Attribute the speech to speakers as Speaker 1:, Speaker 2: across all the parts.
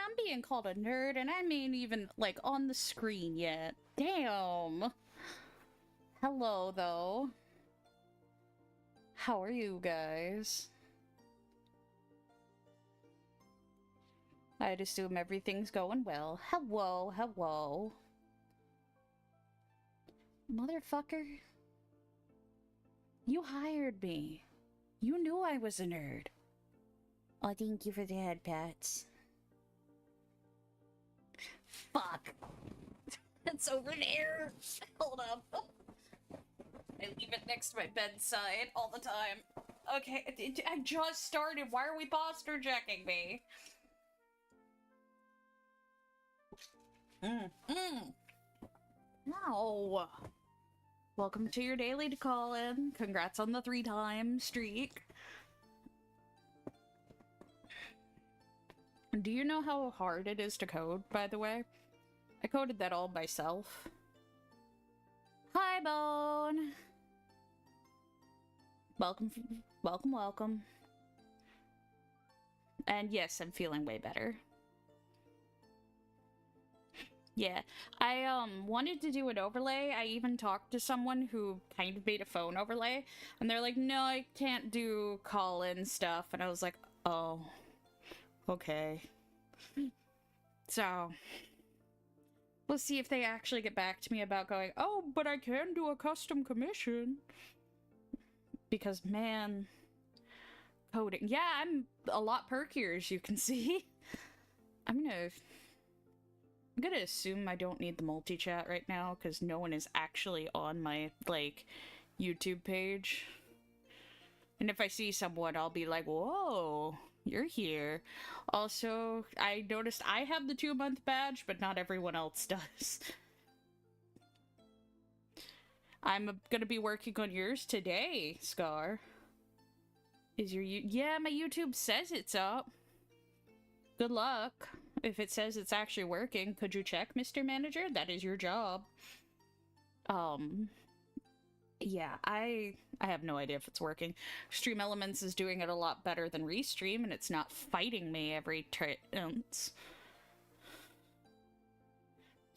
Speaker 1: I'm being called a nerd, and I ain't even, like, on the screen yet. Damn. Hello, though. How are you guys? I'd assume everything's going well. Hello, hello. Motherfucker. You hired me. You knew I was a nerd. Oh, thank you for the head pats. Fuck. It's over there. Hold up. I leave it next to my bedside all the time. Okay, I just started. Why are we posture checking me? No. Welcome to your daily to call in. Congrats on the 3-time streak. Do you know how hard it is to code, by the way? I coded that all myself. Hi, Bone! Welcome, welcome, welcome. And yes, I'm feeling way better. Yeah, I wanted to do an overlay. I even talked to someone who kind of made a phone overlay, and they're like, no, I can't do call-in stuff. And I was like, oh, okay. So, we'll see if they actually get back to me about going, oh, but I can do a custom commission. Because, man, coding. Yeah, I'm a lot perkier, as you can see. I'm gonna assume I don't need the multi-chat right now, because no one is actually on my, like, YouTube page. And if I see someone, I'll be like, whoa, you're here. Also, I noticed I have the 2-month badge, but not everyone else does. I'm gonna be working on yours today, Scar. Is your yeah, my YouTube says it's up. Good luck. If it says it's actually working, could you check, Mr. Manager? That is your job. Yeah, I have no idea if it's working. Stream Elements is doing it a lot better than Restream, and it's not fighting me every ounce.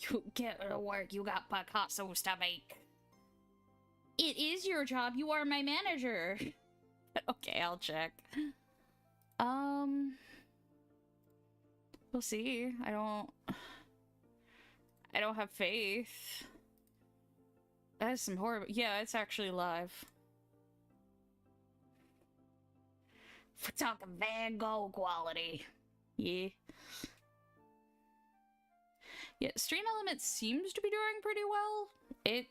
Speaker 1: You get to work, you got Picassos to make. It is your job, you are my manager. Okay, I'll check. We'll see. I don't have faith. That's some horrible. Yeah, it's actually live. We're talking Van Gogh quality. Yeah. Yeah, Stream Elements seems to be doing pretty well. It's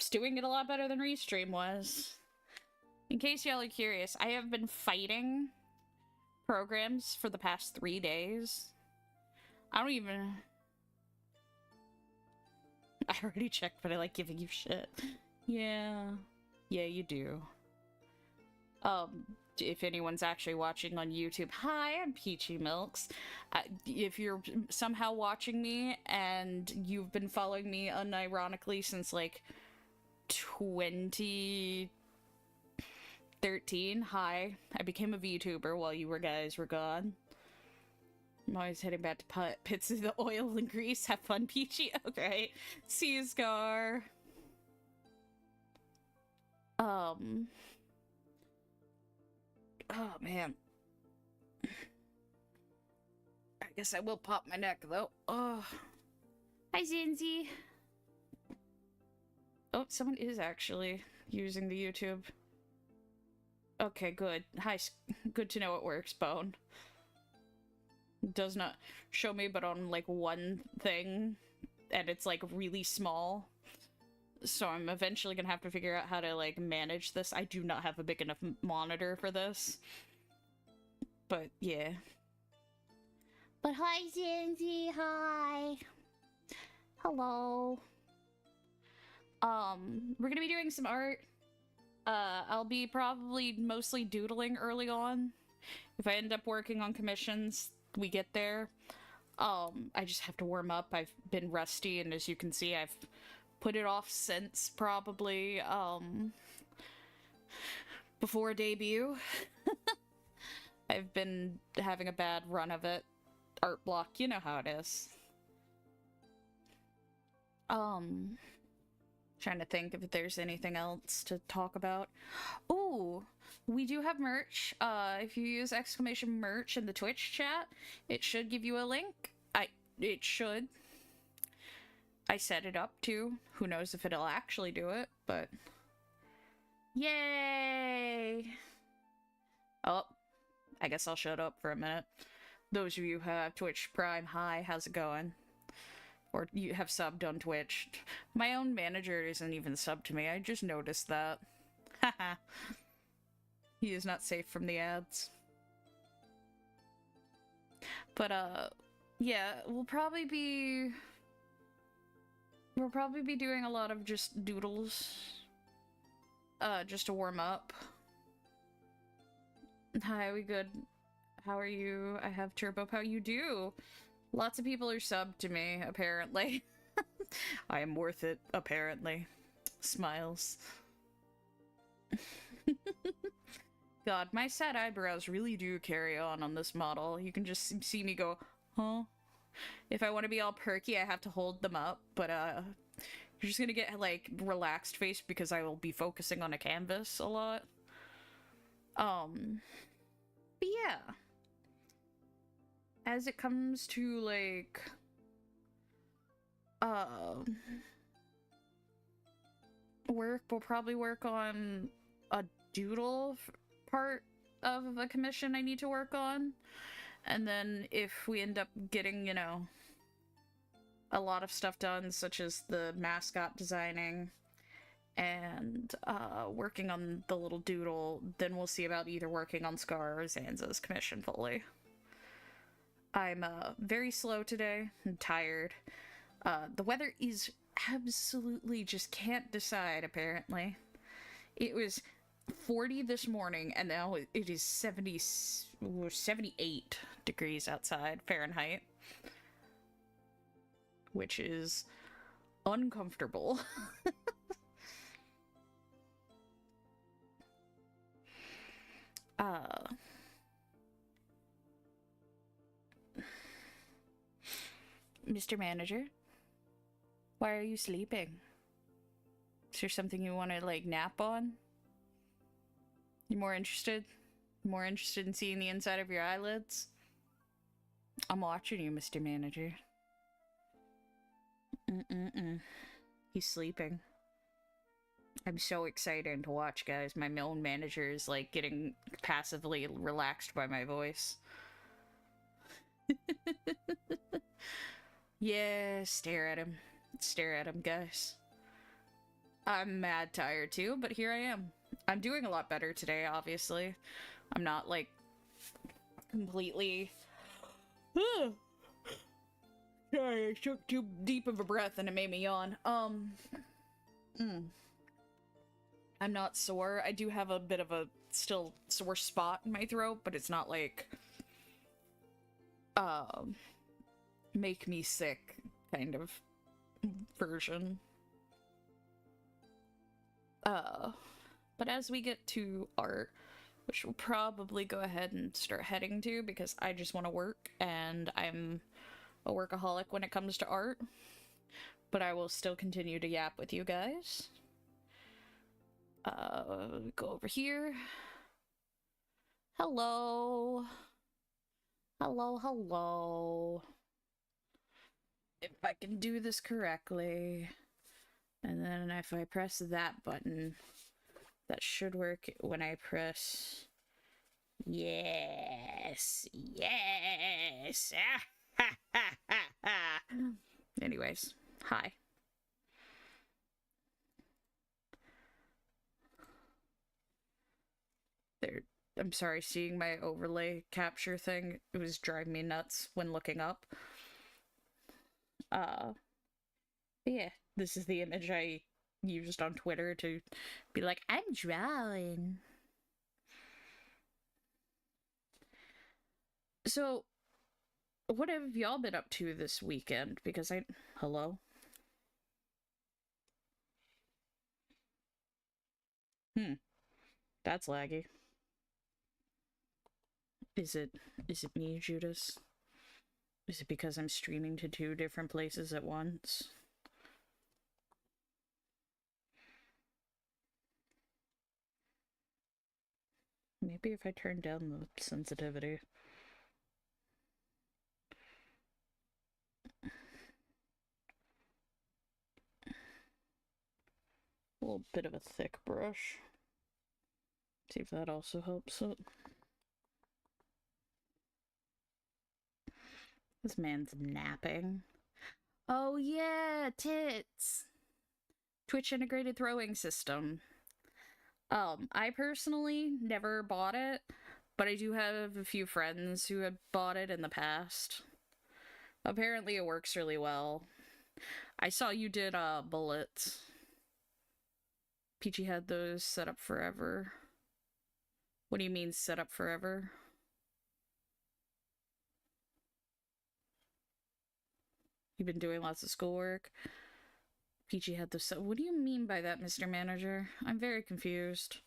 Speaker 1: doing it a lot better than Restream was. In case y'all are curious, I have been fighting programs for the past 3 days. I don't even... I already checked, but I like giving you shit. Yeah. Yeah, you do. If anyone's actually watching on YouTube, hi, I'm Peachy Milks. If you're somehow watching me and you've been following me unironically since, like, 2013, hi. I became a VTuber while you guys were gone. I'm always heading back to pits of the oil and grease. Have fun, Peachy. Okay. See you, Scar. Oh, man. I guess I will pop my neck, though. Oh. Hi, Zinzi. Oh, someone is actually using the YouTube. Okay, good. Hi, good to know it works, Bone. Does not show me but on, like, one thing, and it's, like, really small. So I'm eventually gonna have to figure out how to, like, manage this. I do not have a big enough monitor for this. But, yeah. But hi, Zanzi, hi! Hello. We're gonna be doing some art. I'll be probably mostly doodling early on. If I end up working on commissions, we get there. I just have to warm up. I've been rusty, and as you can see, I've put it off since probably, before debut. I've been having a bad run of it. art block. You know how it is. Trying to think if there's anything else to talk about. Ooh, we do have merch. If you use exclamation merch in the Twitch chat, it should give you a link. It should. I set it up too. Who knows if it'll actually do it, but... Yay! Oh, I guess I'll shut up for a minute. Those of you who have Twitch Prime, hi, how's it going? Or you have subbed on Twitch. My own manager isn't even subbed to me, I just noticed that. Haha. He is not safe from the ads. But, yeah, we'll probably be doing a lot of just doodles. Just to warm up. Hi, we good? How are you? I have turbo power. You do! Lots of people are subbed to me, apparently. I am worth it, apparently. Smiles. God, my sad eyebrows really do carry on this model. You can just see me go, huh? If I want to be all perky, I have to hold them up, but, you're just gonna get, like, relaxed face because I will be focusing on a canvas a lot. But yeah. As it comes to, like, work, we'll probably work on a doodle part of a commission I need to work on. And then if we end up getting, you know, a lot of stuff done, such as the mascot designing and working on the little doodle, then we'll see about either working on Scar or Zanza's commission fully. I'm very slow today. I'm tired. The weather is absolutely just can't decide, apparently. It was 40 this morning, and now it is 78 degrees outside Fahrenheit. Which is uncomfortable. Mr. Manager, why are you sleeping? Is there something you want to, like, nap on? You more interested? More interested in seeing the inside of your eyelids? I'm watching you, Mr. Manager. He's sleeping. I'm so excited to watch, guys. My own manager is, like, getting passively relaxed by my voice. Yeah, stare at him. Stare at him, guys. I'm mad tired too, but here I am. I'm doing a lot better today, obviously. I'm not, like, completely... Sorry, I took too deep of a breath and it made me yawn. I'm not sore. I do have a bit of a still sore spot in my throat, but it's not like make me sick kind of version. But as we get to art, which we'll probably go ahead and start heading to because I just want to work and I'm a workaholic when it comes to art, but I will still continue to yap with you guys. Go over here. Hello. Hello, hello. If I can do this correctly. And then if I press that button, that should work when I press... Yes! Yes! Anyways, hi. There. I'm sorry, seeing my overlay capture thing, it was driving me nuts when looking up. Yeah, this is the image I used on Twitter to be like, I'm drawing. So, what have y'all been up to this weekend? Because hello? That's laggy. Is it me, Judas? Is it because I'm streaming to 2 different places at once? Maybe if I turn down the sensitivity. A little bit of a thick brush. See if that also helps it. This man's napping. Oh yeah, tits! Twitch integrated throwing system. I personally never bought it, but I do have a few friends who have bought it in the past. Apparently it works really well. I saw you did, bullets. Peachy had those set up forever. What do you mean, set up forever? You've been doing lots of schoolwork? Peachy had those set. What do you mean by that, Mr. Manager? I'm very confused.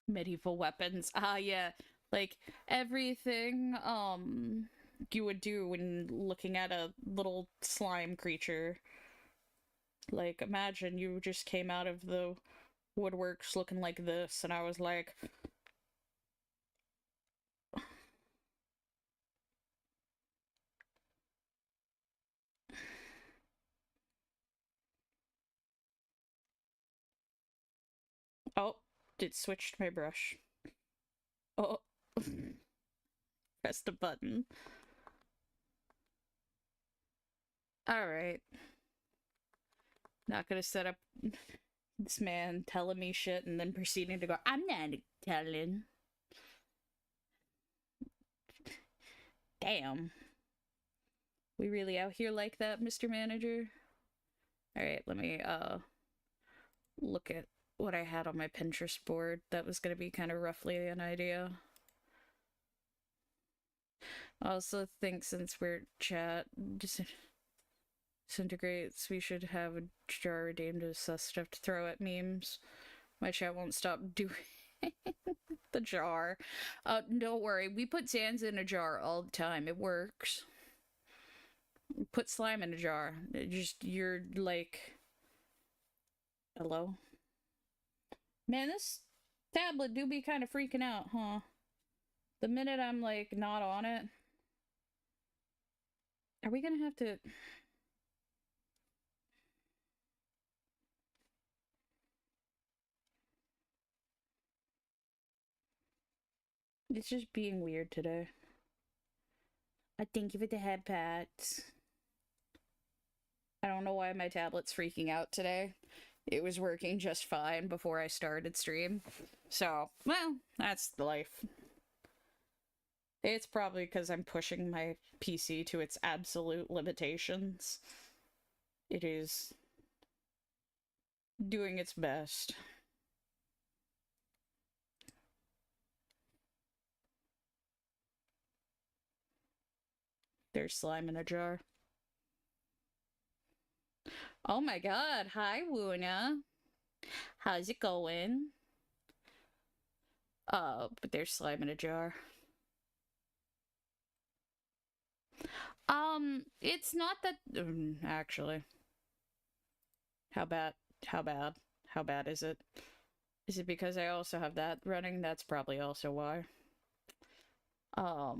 Speaker 1: Medieval weapons. Ah, yeah. Like, everything, you would do when looking at a little slime creature. Like, imagine you just came out of the woodworks looking like this, and I was like... Oh, it switched my brush. Oh. Pressed a button. Alright. Not gonna set up this man telling me shit and then proceeding to go, I'm not telling. Damn. We really out here like that, Mr. Manager? Alright, let me, look at what I had on my Pinterest board. That was gonna be kind of roughly an idea. I also think since we're chat disintegrates, we should have a jar redeemed as sus stuff to throw at memes. My chat won't stop doing the jar. Don't worry, we put Sans in a jar all the time. It works. Put slime in a jar. You're like... Hello? Man, this tablet do be kind of freaking out, huh? The minute I'm, like, not on it... Are we gonna have to... It's just being weird today. Thank you for the head pats. I don't know why my tablet's freaking out today. It was working just fine before I started stream. So, well, that's life. It's probably because I'm pushing my PC to its absolute limitations. It is doing its best. There's slime in a jar. Oh my god, hi Wuna. How's it going? But there's slime in a jar. It's not that... actually. How bad? How bad? How bad is it? Is it because I also have that running? That's probably also why. How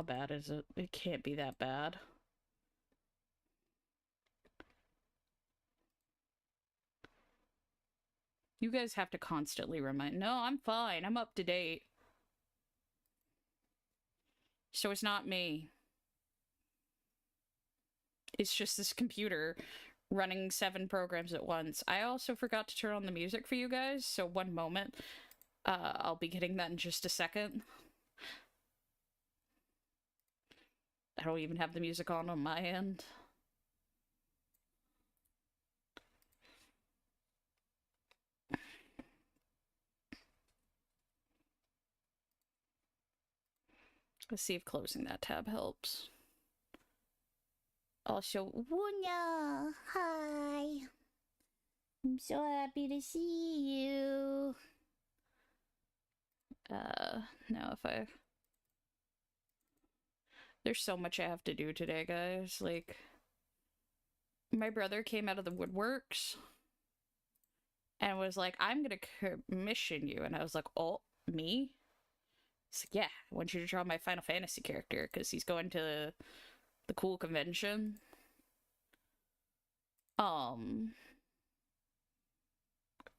Speaker 1: bad is it? It can't be that bad. You guys have to constantly remind... No, I'm fine. I'm up to date. So it's not me. It's just this computer running 7 programs at once. I also forgot to turn on the music for you guys, so one moment. I'll be getting that in just a second. I don't even have the music on my end. Let's see if closing that tab helps. Also, Wunya, hi. I'm so happy to see you. Now if I... There's so much I have to do today, guys. Like, my brother came out of the woodworks and was like, I'm gonna commission you. And I was like, oh, me? He's like, yeah, I want you to draw my Final Fantasy character because he's going to the cool convention.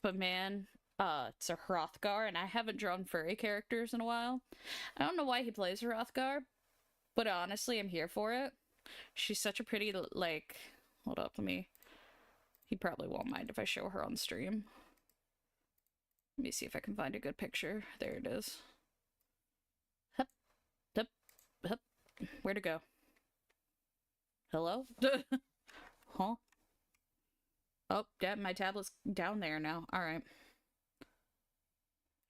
Speaker 1: But man, it's a Hrothgar, and I haven't drawn furry characters in a while. I don't know why he plays Hrothgar, but honestly, I'm here for it. She's such a pretty, like... Hold up, he probably won't mind if I show her on stream. Let me see if I can find a good picture. There it is. Hup, hup, hup. Where to go? Hello? Huh? Oh, yeah, my tablet's down there now. Alright.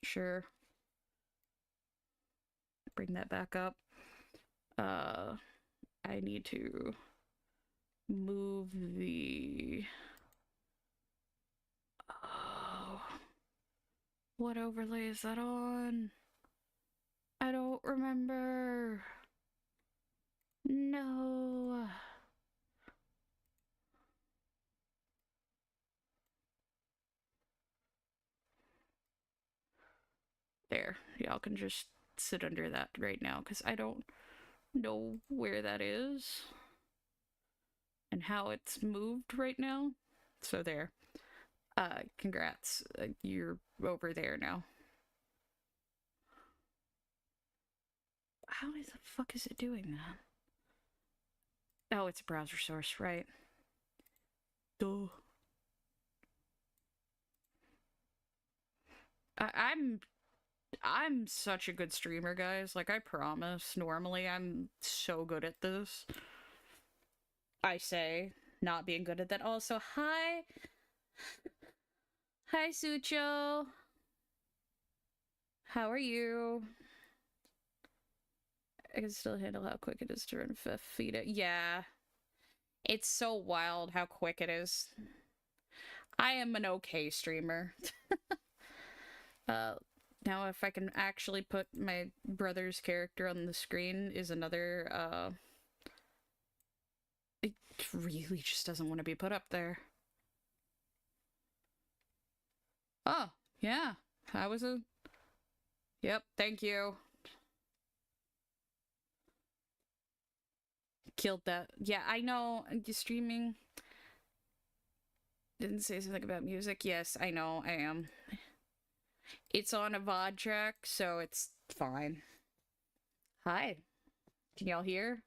Speaker 1: Sure. Bring that back up. I need to move the... Oh. What overlay is that on? I don't remember. No. There. Y'all can just sit under that right now, because I don't know where that is and how it's moved right now. So there. Congrats. You're over there now. How the fuck is it doing that? Oh, it's a browser source, right? Duh. I'm such a good streamer, guys. Like, I promise. Normally, I'm so good at this. I say, not being good at that. Also, hi! Hi, Sucho! How are you? I can still handle how quick it is to run feed it. Yeah. It's so wild how quick it is. I am an okay streamer. Now if I can actually put my brother's character on the screen is another, it really just doesn't want to be put up there. Oh, yeah. I was a... Yep, thank you. Killed that. Yeah, I know. Streaming... Didn't say something about music. Yes, I know, I am. It's on a VOD track, so it's fine. Hi. Can y'all hear?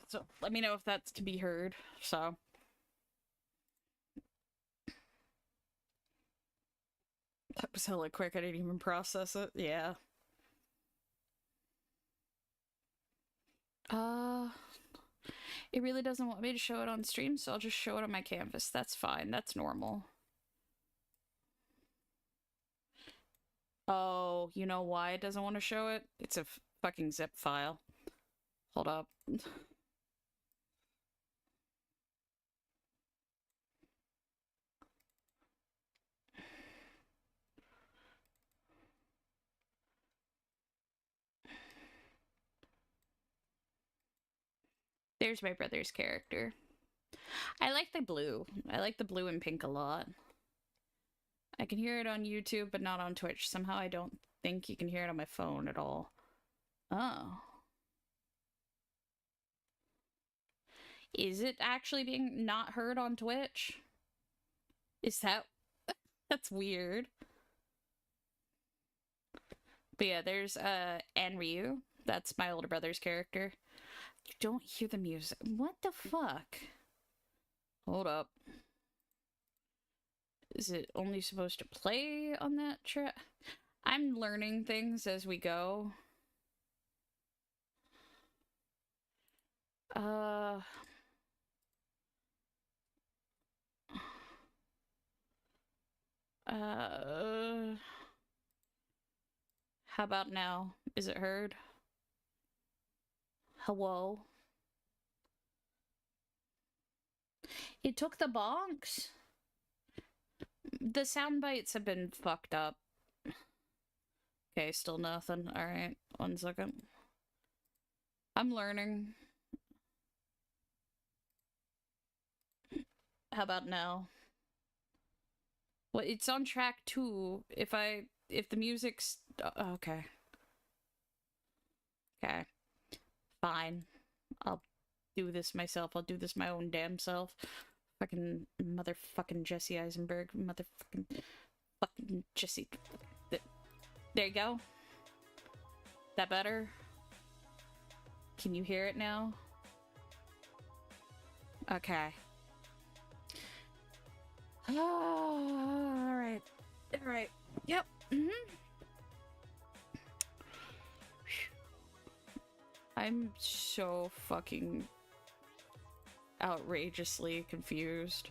Speaker 1: So, let me know if that's to be heard, so... That was hella quick, I didn't even process it. Yeah. It really doesn't want me to show it on stream, so I'll just show it on my canvas. That's fine, that's normal. Oh, you know why it doesn't want to show it? It's a fucking zip file. Hold up. There's my brother's character. I like the blue. I like the blue and pink a lot. I can hear it on YouTube, but not on Twitch. Somehow I don't think you can hear it on my phone at all. Oh. Is it actually being not heard on Twitch? Is that... That's weird. But yeah, there's Anryu. That's my older brother's character. You don't hear the music. What the fuck? Hold up. Is it only supposed to play on that track? I'm learning things as we go. How about now? Is it heard? Hello? It took the bonks. The sound bites have been fucked up. Okay, still nothing. Alright, 1 second. I'm learning. How about now? Well, it's on track 2. If the music's... okay. Okay. Fine. I'll do this myself. I'll do this my own damn self. Fucking motherfucking Jesse Eisenberg. Motherfucking... fucking Jesse... There you go. That better? Can you hear it now? Okay. Alright. Alright. Yep. I'm so fucking outrageously confused.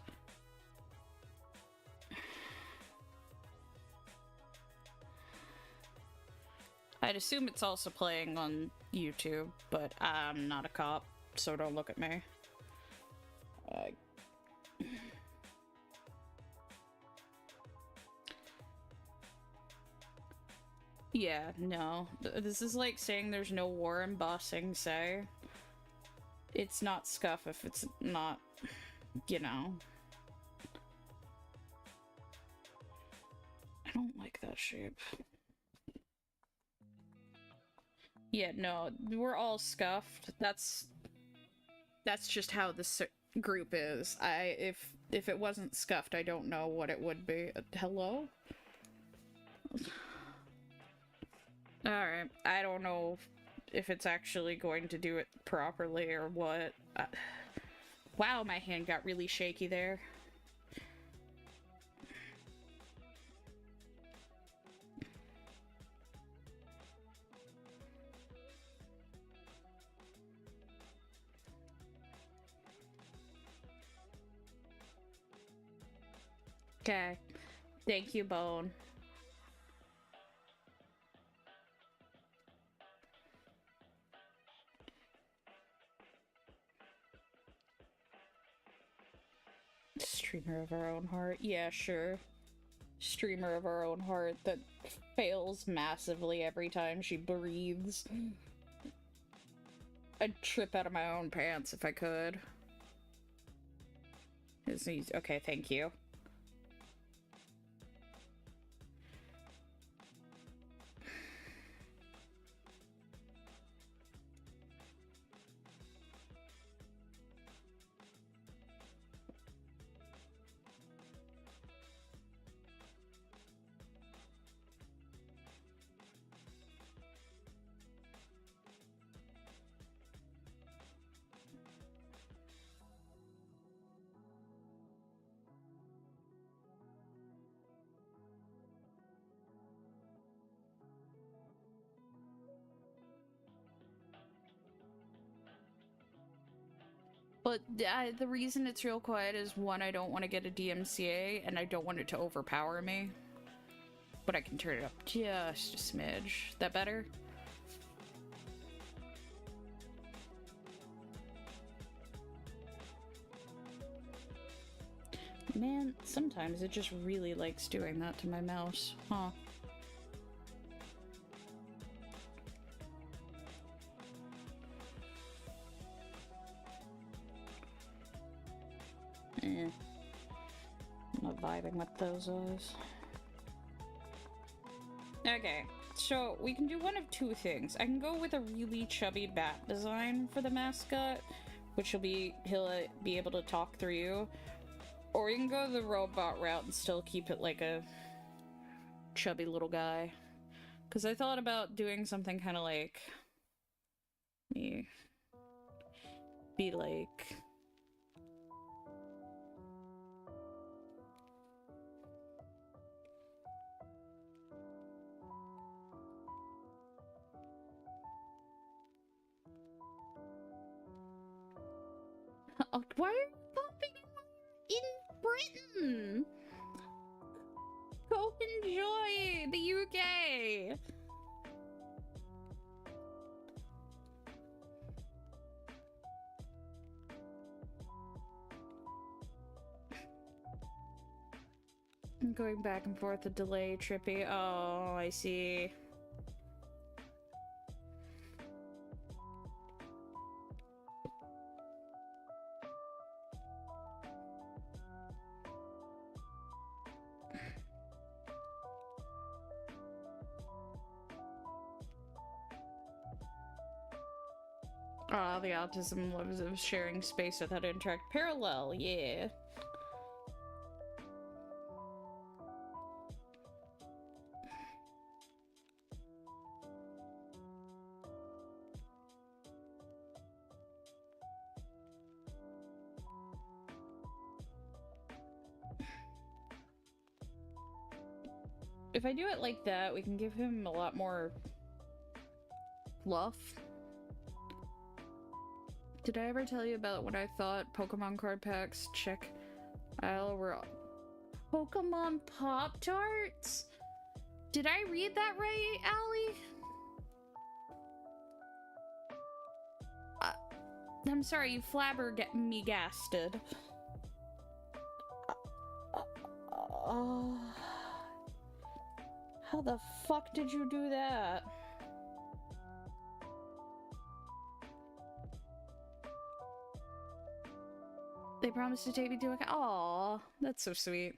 Speaker 1: I'd assume it's also playing on YouTube, but I'm not a cop, so don't look at me. Yeah, no. This is like saying there's no war in Ba Sing Se. It's not scuff if it's not, you know. I don't like that shape. Yeah, no, we're all scuffed. That's just how this group is. If it wasn't scuffed, I don't know what it would be. Hello? Alright, I don't know if it's actually going to do it properly or what. Wow, my hand got really shaky there. Okay. Thank you, Bone. Streamer of our own heart. Yeah, sure. Streamer of our own heart that fails massively every time she breathes. I'd trip out of my own pants if I could. Okay, thank you. But the reason it's real quiet is, one, I don't want to get a DMCA, and I don't want it to overpower me. But I can turn it up just a smidge. That better? Man, sometimes it just really likes doing that to my mouse. Huh. I'm not vibing with those eyes. Okay, so we can do one of two things. I can go with a really chubby bat design for the mascot, which he'll be able to talk through you. Or we can go the robot route and still keep it like a chubby little guy. Because I thought about doing something kind of like... be like... Oh, why are you popping in Britain? Go enjoy the UK! Going back and forth, a delay, trippy. Oh, I see. Ah, the autism loves of sharing space without interact. Parallel, yeah. If I do it like that, we can give him a lot more fluff. Did I ever tell you about when I thought Pokemon card packs check aisle were Pokemon Pop-Tarts? Did I read that right, Allie? I'm sorry, you me gasted. How the fuck did you do that? They promised to take me to a... Aww, that's so sweet.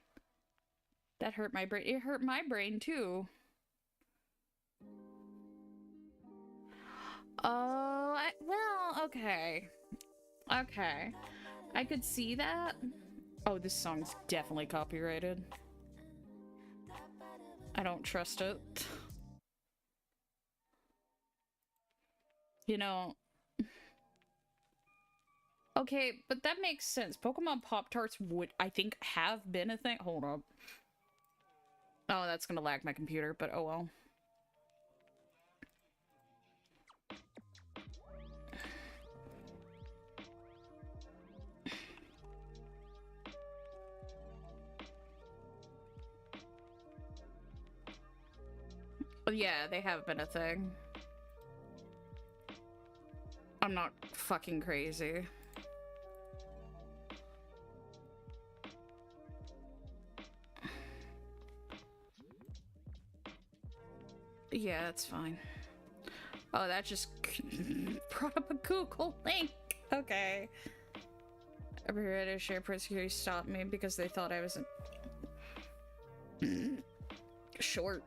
Speaker 1: That hurt my brain. It hurt my brain, too. Oh, well, okay. Okay. I could see that. Oh, this song's definitely copyrighted. I don't trust it. You know... Okay, but that makes sense. Pokemon Pop-Tarts would, I think, have been a thing. Hold up. Oh, that's gonna lag my computer, but oh well. Yeah, they have been a thing. I'm not fucking crazy. Yeah, that's fine. Oh, that just brought up a Google link. Okay. Every Reddit share press security stopped me because they thought I was short.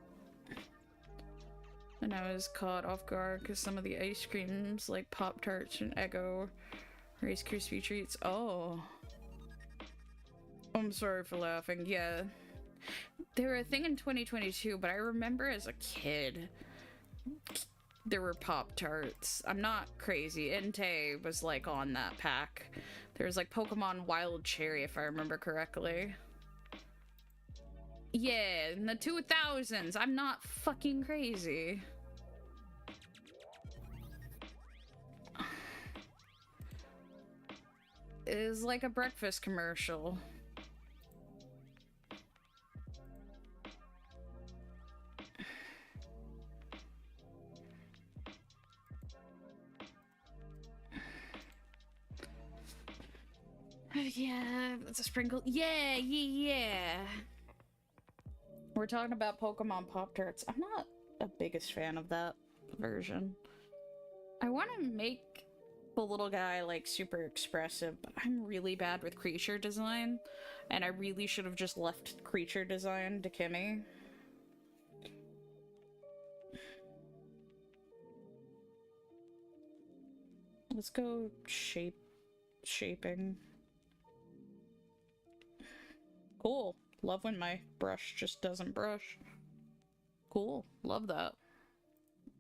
Speaker 1: And I was caught off guard because some of the ice creams, like Pop-Tarts and Eggo, Rice Krispie treats. Oh. I'm sorry for laughing. Yeah. They were a thing in 2022, but I remember as a kid, there were Pop-Tarts. I'm not crazy. Entei was, like, on that pack. There was, like, Pokemon Wild Cherry, if I remember correctly. Yeah, in the 2000s. I'm not fucking crazy. It is like a breakfast commercial. Yeah, it's a sprinkle. Yeah, yeah. We're talking about Pokemon Pop-Tarts. I'm not the biggest fan of that version. I want to make the little guy, like, super expressive, but I'm really bad with creature design, and I really should have just left creature design to Kimmy. Let's go shaping. Cool. Love when my brush just doesn't brush. Cool. Love that.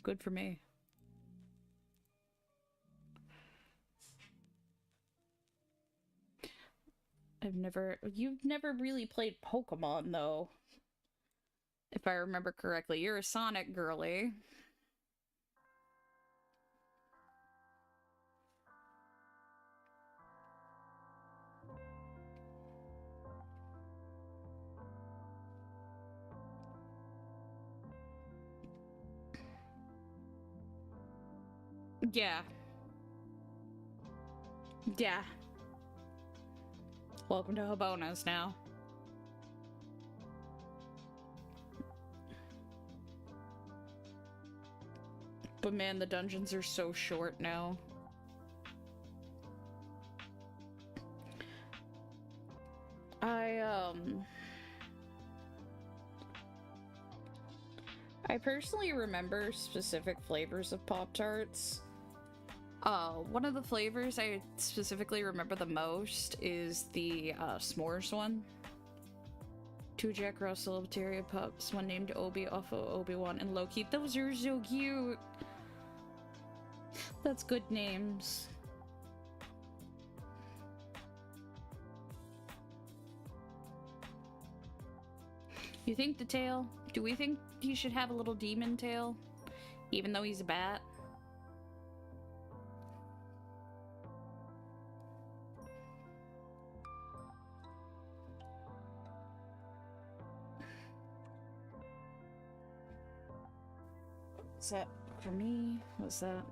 Speaker 1: Good for me. You've never really played Pokemon, though. If I remember correctly. You're a Sonic girly. Yeah. Yeah. Welcome to Habonas now. But man, the dungeons are so short now. I personally remember specific flavors of Pop-Tarts. One of the flavors I specifically remember the most is the s'mores one. 2 Jack Russell Terrier pups, one named Obi off of Obi-Wan and Loki. Those are so cute! That's good names. You think the tail? Do we think he should have a little demon tail? Even though he's a bat? Is that for me? What's that?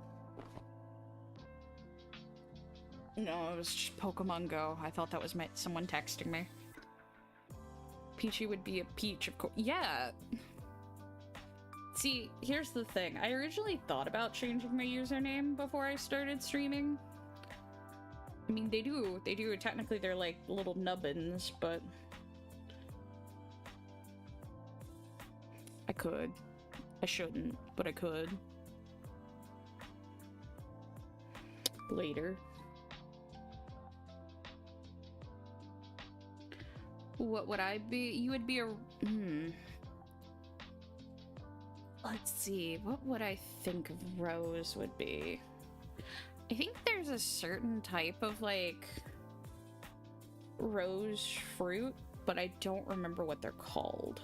Speaker 1: No, it was just Pokemon Go. I thought that was someone texting me. Peachy would be a peach, of course. Yeah! See, here's the thing. I originally thought about changing my username before I started streaming. I mean, they do. Technically, they're like little nubbins, but... I could. I shouldn't, but I could. Later. What would I be? You would be a... Let's see, what would I think Rose would be? I think there's a certain type of, like, rose fruit, but I don't remember what they're called.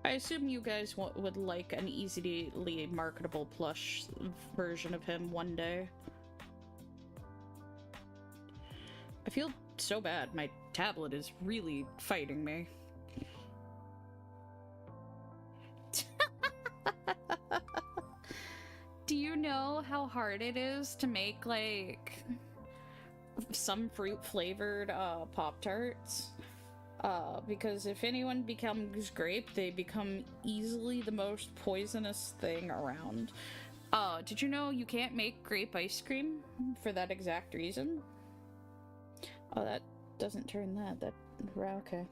Speaker 1: I assume you guys would like an easily marketable plush version of him one day. I feel so bad. My tablet is really fighting me. Do you know how hard it is to make, like, some fruit-flavored Pop-Tarts? Because if anyone becomes grape, they become easily the most poisonous thing around. Did you know you can't make grape ice cream for that exact reason? Oh, that doesn't turn that, okay.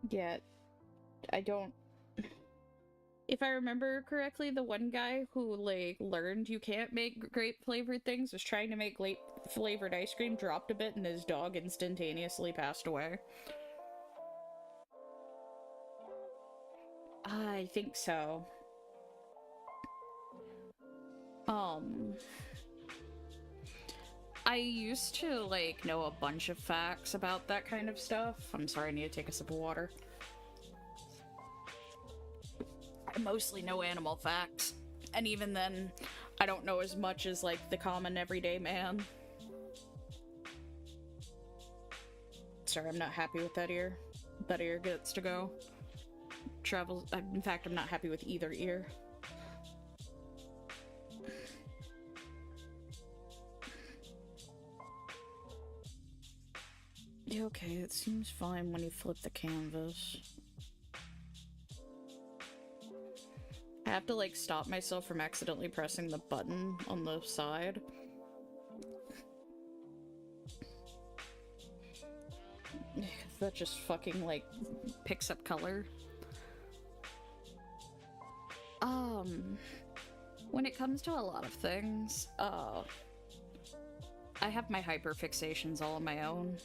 Speaker 1: Yeah, I don't... If I remember correctly, the one guy who, like, learned you can't make grape-flavored things was trying to make grape-flavored ice cream, dropped a bit, and his dog instantaneously passed away. I think so. I used to, like, know a bunch of facts about that kind of stuff. I'm sorry, I need to take a sip of water. I mostly know animal facts, and even then, I don't know as much as, like, the common everyday man. Sorry, I'm not happy with that ear. That ear gets to go. In fact, I'm not happy with either ear. Yeah, okay, it seems fine when you flip the canvas. I have to, like, stop myself from accidentally pressing the button on the side. That just fucking, like, picks up color. When it comes to a lot of things, I have my hyperfixations all on my own.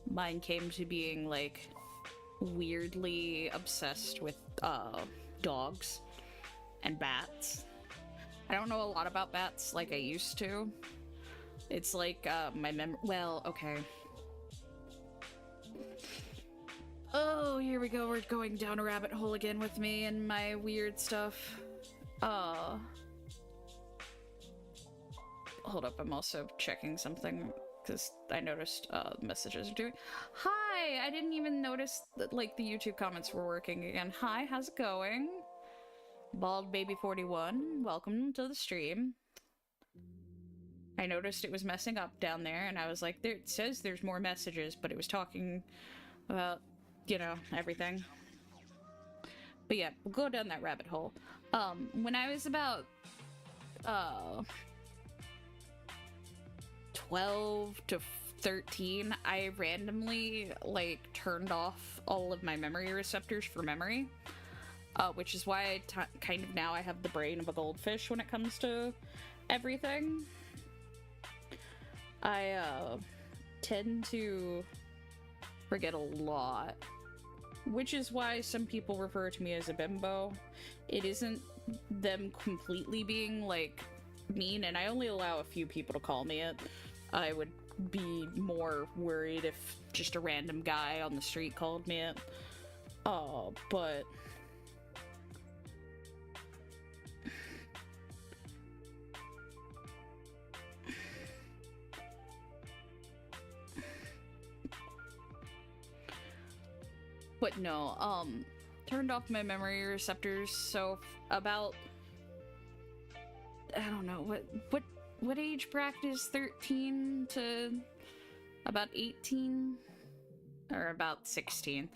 Speaker 1: Mine came to being, like, weirdly obsessed with, dogs and bats. I don't know a lot about bats like I used to. It's like, well, okay. Oh, here we go. We're going down a rabbit hole again with me and my weird stuff. Hold up, I'm also checking something because I noticed messages are doing. Hi! I didn't even notice that, like, the YouTube comments were working again. Hi, how's it going? Bald Baby 41, welcome to the stream. I noticed it was messing up down there, and I was like, it says there's more messages, but it was talking about, you know, everything. But yeah, we'll go down that rabbit hole. When I was about 12 to 13, I randomly, like, turned off all of my memory receptors for memory. Which is why kind of now I have the brain of a goldfish when it comes to everything. I tend to forget a lot, which is why some people refer to me as a bimbo. It isn't them completely being, like, mean, and I only allow a few people to call me it. I would be more worried if just a random guy on the street called me it. But no, turned off my memory receptors, so about, I don't know, what age bracket is 13 to about 18? Or about 16.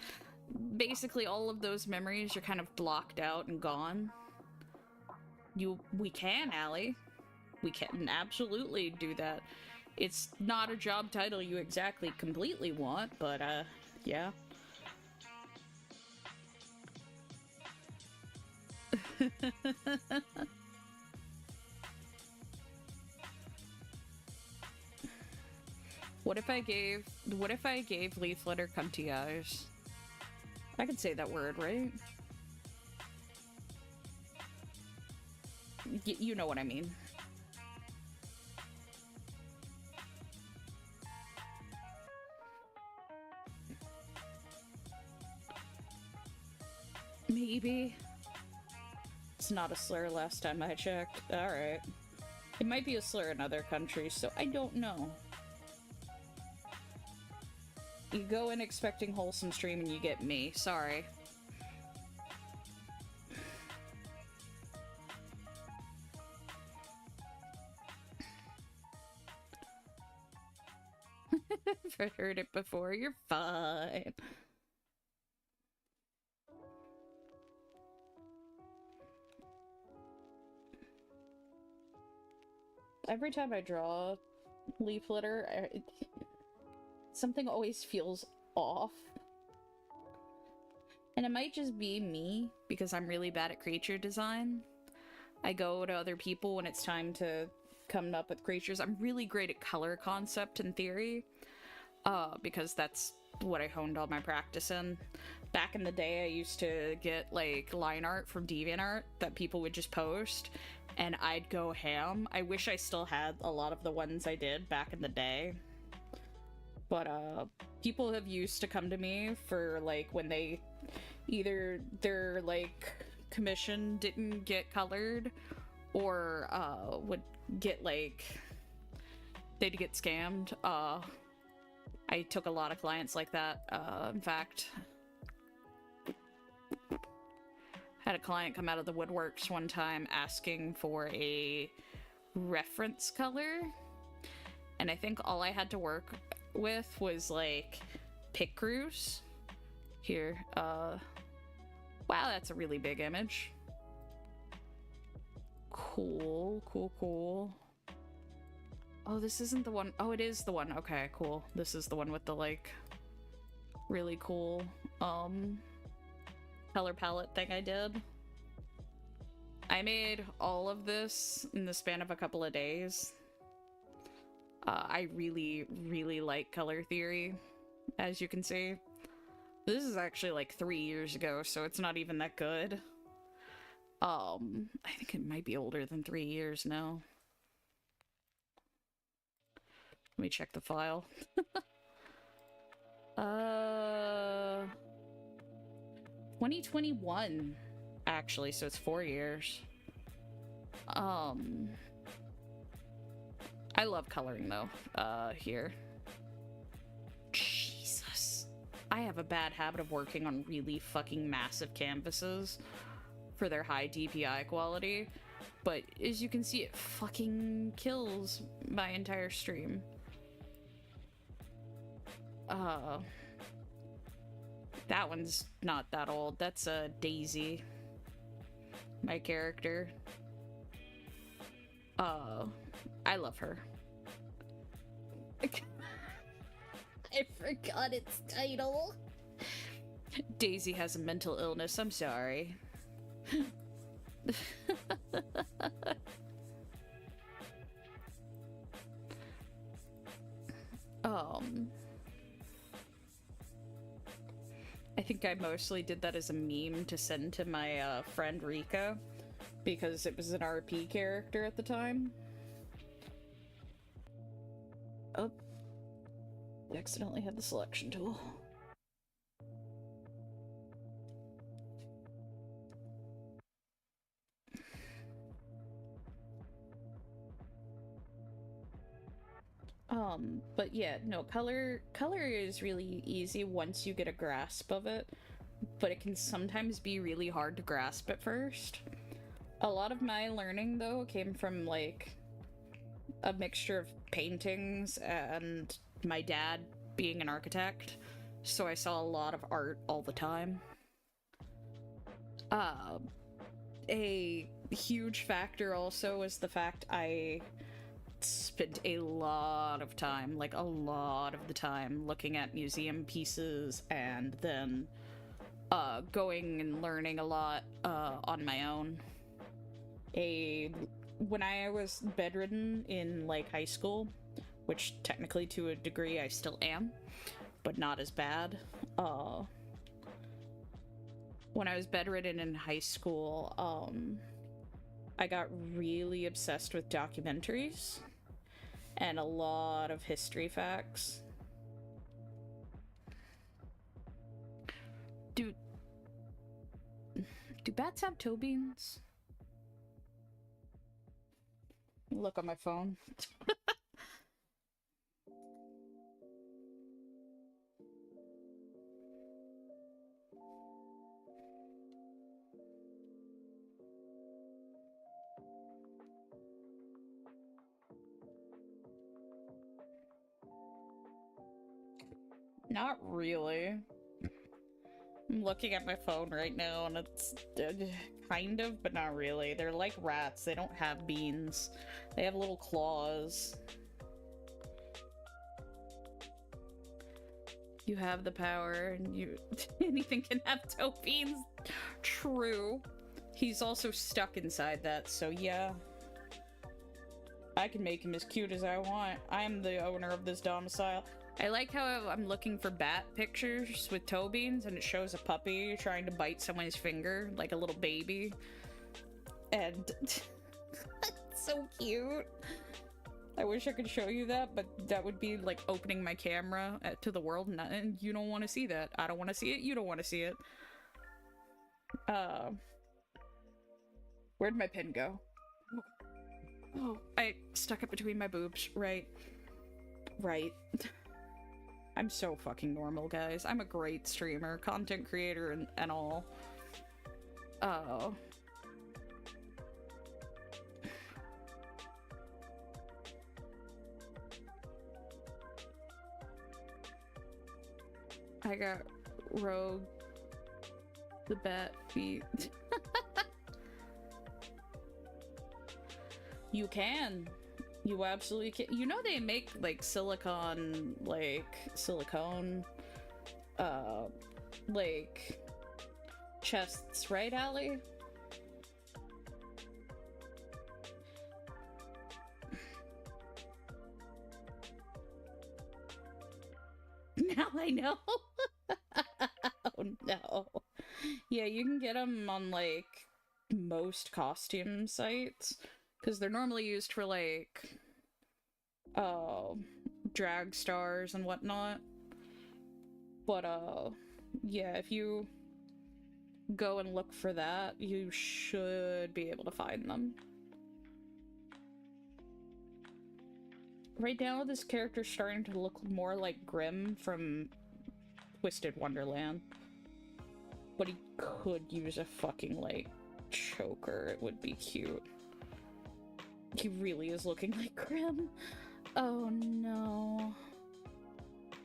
Speaker 1: Basically, all of those memories are kind of blocked out and gone. We can, Allie. We can absolutely do that. It's not a job title you exactly completely want, but, yeah. What if I gave Leaf Litter cunty eyes? I could say that word, right? You know what I mean. Maybe. It's not a slur last time I checked. Alright. It might be a slur in other countries, so I don't know. You go in expecting wholesome stream and you get me. Sorry. I've heard it before. You're fine. Every time I draw Leaf Litter, something always feels off. And it might just be me, because I'm really bad at creature design. I go to other people when it's time to come up with creatures. I'm really great at color concept and theory, because that's what I honed all my practice in. Back in the day, I used to get, like, line art from DeviantArt that people would just post, and I'd go ham. I wish I still had a lot of the ones I did back in the day. But, people have used to come to me for, like, when they either their, like, commission didn't get colored, or, would get, like, they'd get scammed. I took a lot of clients like that. In fact, had a client come out of the woodworks one time asking for a reference color, and I think all I had to work with was, like, Picrouse. Here, wow, that's a really big image. Cool, cool, cool. Oh, this isn't the one. Oh, it is the one. Okay, cool. This is the one with the, like, really cool, color palette thing I did. I made all of this in the span of a couple of days. I really, really like color theory, as you can see. This is actually like 3 years ago, so it's not even that good. I think it might be older than 3 years now. Let me check the file. 2021, actually, so it's 4 years. I love coloring though, here. Jesus. I have a bad habit of working on really fucking massive canvases for their high DPI quality, but as you can see, it fucking kills my entire stream. That one's not that old. That's Daisy, my character. I love her. I forgot its title. Daisy has a mental illness, I'm sorry. I think I mostly did that as a meme to send to my friend Rika, because it was an RP character at the time. Oh. I accidentally had the selection tool. But yeah, no, color is really easy once you get a grasp of it, but it can sometimes be really hard to grasp at first. A lot of my learning, though, came from, like, a mixture of paintings and my dad being an architect, so I saw a lot of art all the time. A huge factor also was the fact I spent a lot of time, like a lot of the time, looking at museum pieces and then going and learning a lot on my own. When I was bedridden in like high school, which technically to a degree I still am, but not as bad. When I was bedridden in high school, I got really obsessed with documentaries and a lot of history facts. Do bats have toe beans? Look on my phone. Not really. I'm looking at my phone right now and it's kind of, but not really. They're like rats. They don't have beans. They have little claws. You have the power and you anything can have toe beans. True. He's also stuck inside that, so yeah. I can make him as cute as I want. I am the owner of this domicile. I like how I'm looking for bat pictures with toe beans and it shows a puppy trying to bite someone's finger, like a little baby. And it's so cute. I wish I could show you that, but that would be like opening my camera to the world, and you don't want to see that. I don't want to see it, you don't want to see it. Where'd my pen go? Oh, I stuck it between my boobs. Right. I'm so fucking normal, guys. I'm a great streamer, content creator, and all. Oh. I got Rogue the bat feet. You can. You absolutely can. You know they make, like, silicone, like, chests, right, Allie? Now I know. Oh, no. Yeah, you can get them on, like, most costume sites. Because they're normally used for, like, drag stars and whatnot. But, yeah, if you go and look for that, you should be able to find them. Right now, this character's starting to look more like Grimm from Twisted Wonderland. But he could use a fucking, like, choker. It would be cute. He really is looking like Grimm. Oh no.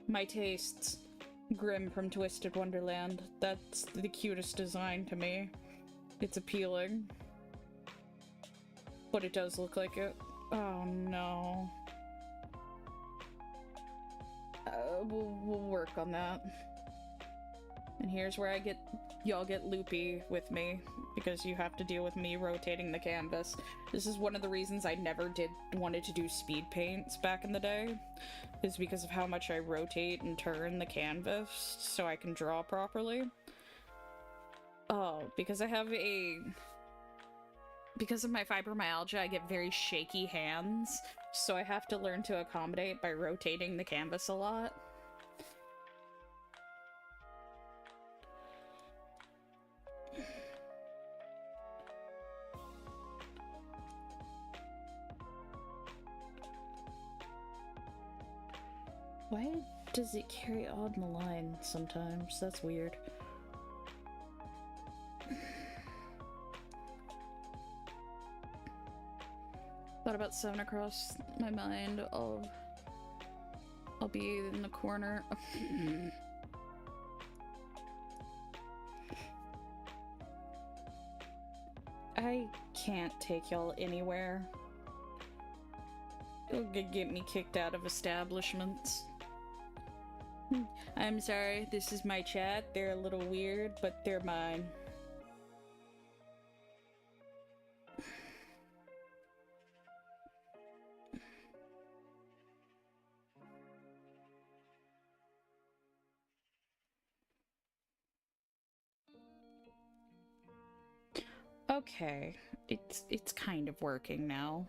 Speaker 1: My tastes. Grimm from Twisted Wonderland. That's the cutest design to me. It's appealing. But it does look like it. Oh no. We'll work on that. And here's where y'all get loopy with me, because you have to deal with me rotating the canvas. This is one of the reasons I never wanted to do speed paints back in the day, is because of how much I rotate and turn the canvas so I can draw properly. Oh, because because of my fibromyalgia, I get very shaky hands, so I have to learn to accommodate by rotating the canvas a lot. Why does it carry on the line sometimes? That's weird. Thought about 7 across my mind of I'll be in the corner. I can't take y'all anywhere. It'll get me kicked out of establishments. I'm sorry, this is my chat. They're a little weird, but they're mine. Okay, it's kind of working now.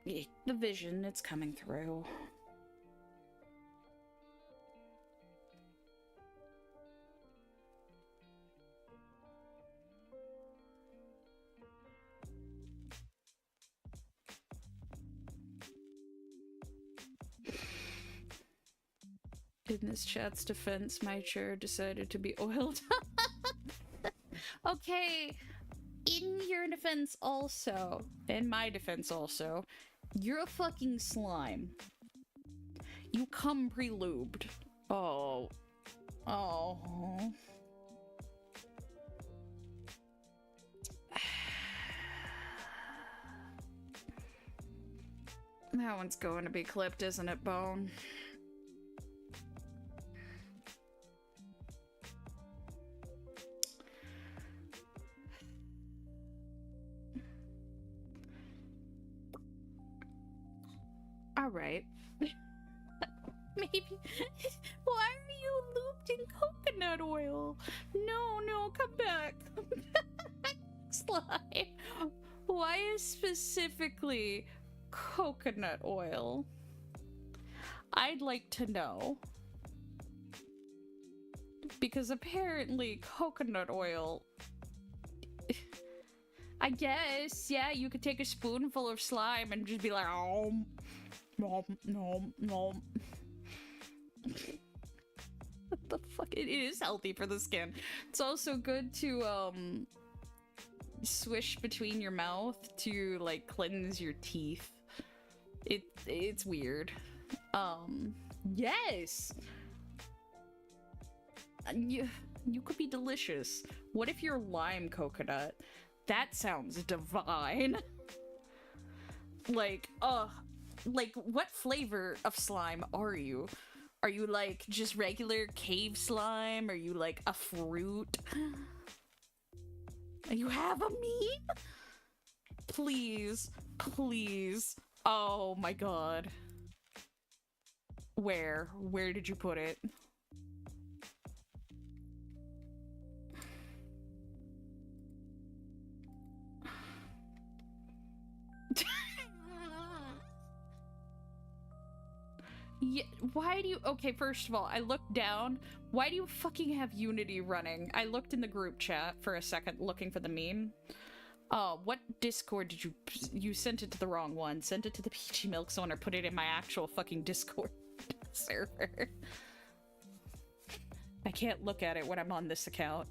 Speaker 1: The vision, it's coming through. In this chat's defense, my chair decided to be oiled. Okay, in your defense also, in my defense also, you're a fucking slime. You come pre-lubed. Oh. Oh. That one's going to be clipped, isn't it, Bone? Alright. Maybe. Why are you looped in coconut oil? No, come back. Come back, slime. Why is specifically coconut oil? I'd like to know. Because apparently coconut oil... I guess, yeah, you could take a spoonful of slime and just be like, oh, no. What the fuck? It is healthy for the skin. It's also good to, swish between your mouth to, like, cleanse your teeth. It's weird. Yes! You could be delicious. What if you're lime coconut? That sounds divine. Like, what flavor of slime are you? Are you, like, just regular cave slime? Are you, like, a fruit? You have a meme? Please. Oh my god. Where did you put it? Yeah, why do you... Okay, first of all, I looked down. Why do you fucking have Unity running? I looked in the group chat for a second looking for the meme. Oh, what Discord did you sent it to the wrong one. Sent it to the Peachy Milk one or put it in my actual fucking Discord server. I can't look at it when I'm on this account.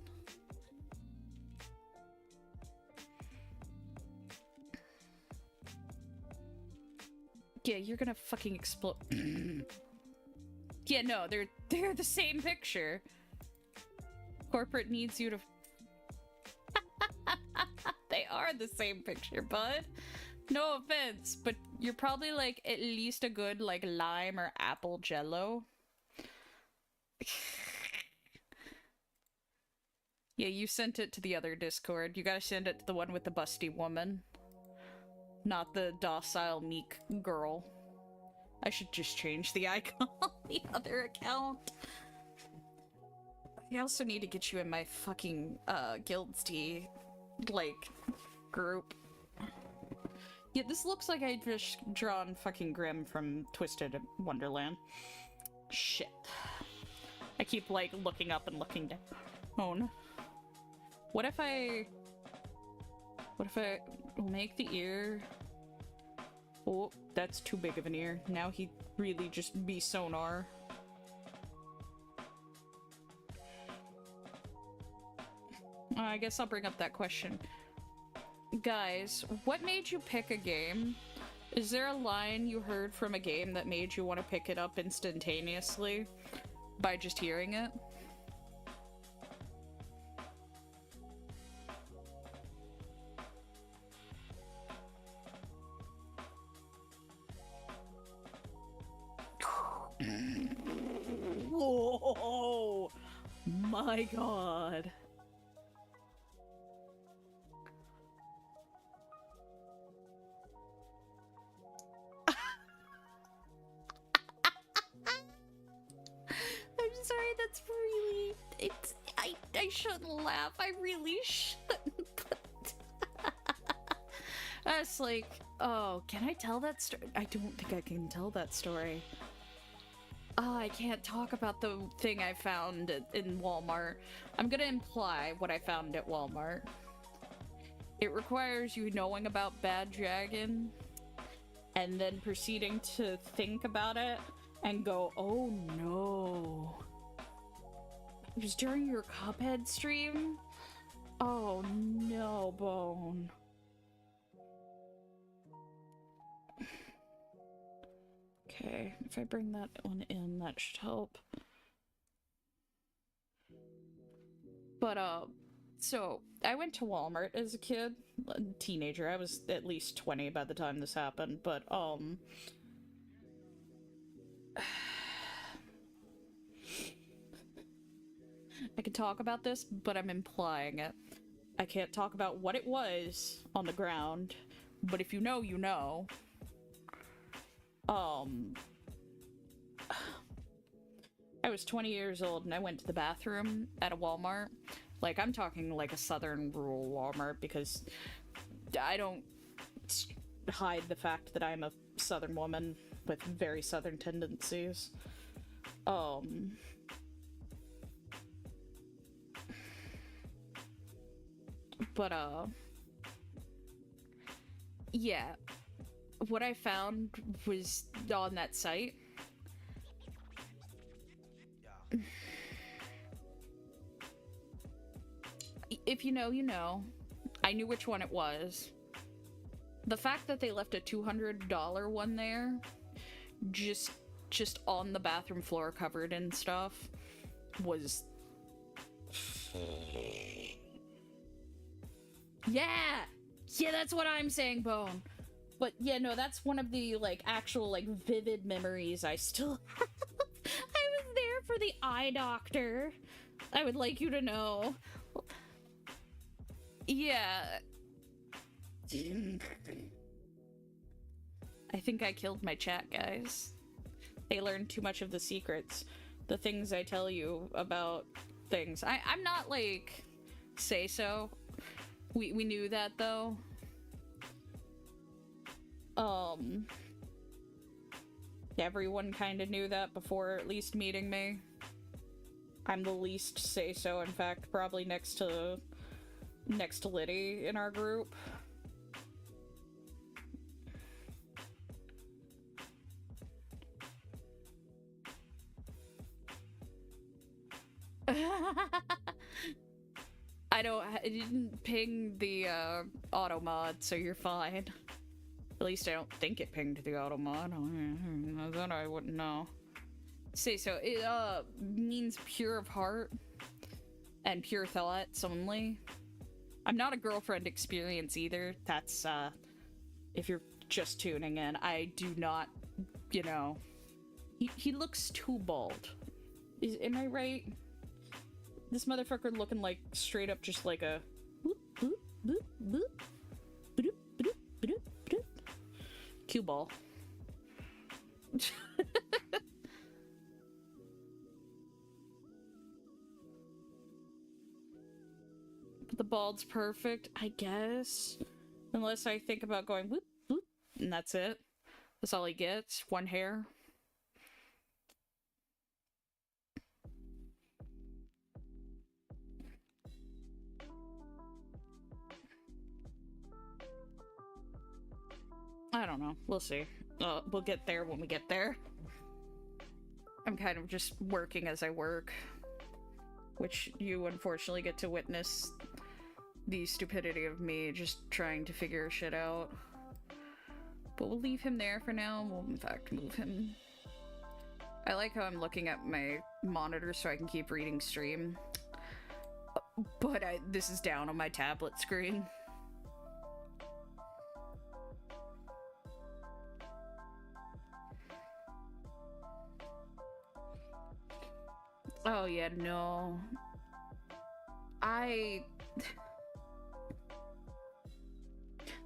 Speaker 1: Yeah, you're gonna fucking explode. Yeah, no, they're the same picture. Corporate needs you to... They are the same picture, bud. No offense, but you're probably like at least a good like lime or apple jello. Yeah, you sent it to the other Discord. You gotta send it to the one with the busty woman. Not the docile, meek girl. I should just change the icon on the other account. I also need to get you in my fucking, Guildsty, like, group. Yeah, this looks like I just drawn fucking Grim from Twisted Wonderland. Shit. I keep, like, looking up and looking down. What if I make the ear... Oh, that's too big of an ear. Now he'd really just be sonar. I guess I'll bring up that question. Guys, what made you pick a game? Is there a line you heard from a game that made you want to pick it up instantaneously by just hearing it? Oh my god. I'm sorry, that's really... I shouldn't laugh. I really shouldn't. That's like... Oh, can I tell that story? I don't think I can tell that story. Oh, I can't talk about the thing I found in Walmart. I'm gonna imply what I found at Walmart. It requires you knowing about Bad Dragon and then proceeding to think about it and go, oh no. It was during your Cuphead stream? Oh no, Bone. Okay, if I bring that one in, that should help. But, so, I went to Walmart as a kid, a teenager. I was at least 20 by the time this happened, but, I can talk about this, but I'm implying it. I can't talk about what it was on the ground, but if you know, you know. I was 20 years old and I went to the bathroom at a Walmart. Like, I'm talking like a southern rural Walmart because I don't hide the fact that I'm a southern woman with very southern tendencies. But, yeah. What I found was on that site. If you know, you know. I knew which one it was. The fact that they left a $200 one there, just on the bathroom floor covered in stuff, was... Yeah! Yeah, that's what I'm saying, Bone. But yeah, no, that's one of the, like, actual, like, vivid memories I still have. I was there for the eye doctor. I would like you to know. Yeah. I think I killed my chat, guys. They learned too much of the secrets. The things I tell you about things. I'm not, like, say so. We knew that, though. Everyone kind of knew that before at least meeting me. I'm the least say-so, in fact, probably next to next to Liddy in our group. I didn't ping the auto mod, so you're fine. At least I don't think it pinged the auto mod. Then I wouldn't know. Say so. It means pure of heart and pure thoughts only. I'm not a girlfriend experience either. That's if you're just tuning in. I do not, you know. He looks too bald. Am I right? This motherfucker looking like straight up just like a cue ball. The bald's perfect, I guess. Unless I think about going whoop, whoop, and that's it. That's all he gets. One hair. I don't know. We'll see. We'll get there when we get there. I'm kind of just working as I work. Which you unfortunately get to witness the stupidity of me just trying to figure shit out. But we'll leave him there for now. We'll in fact move him. I like how I'm looking at my monitor so I can keep reading stream. But this is down on my tablet screen. Oh yeah, no.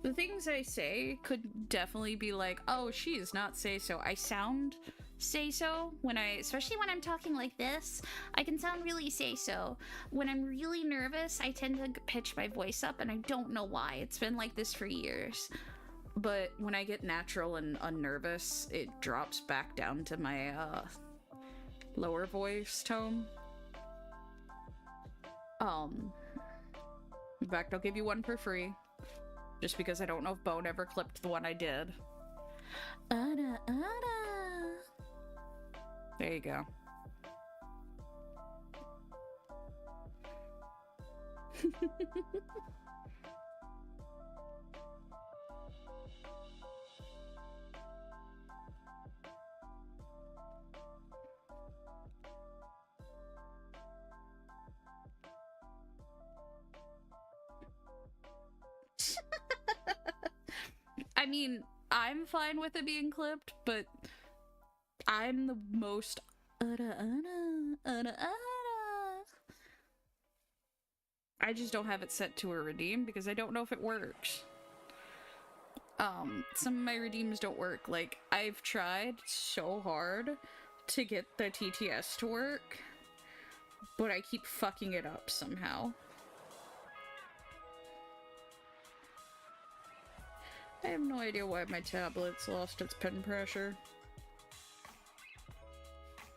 Speaker 1: The things I say could definitely be like, oh, she is not say-so. I sound say-so especially when I'm talking like this. I can sound really say-so. When I'm really nervous, I tend to pitch my voice up, and I don't know why. It's been like this for years. But when I get natural and unnervous, it drops back down to my, lower voice tone. In fact, I'll give you one for free. Just because I don't know if Bone ever clipped the one I did. Ada, ada. There you go. I mean, I'm fine with it being clipped, but I'm the most I just don't have it set to a redeem because I don't know if it works. Some of my redeems don't work. Like, I've tried so hard to get the TTS to work, but I keep fucking it up somehow. I have no idea why my tablet's lost its pen pressure.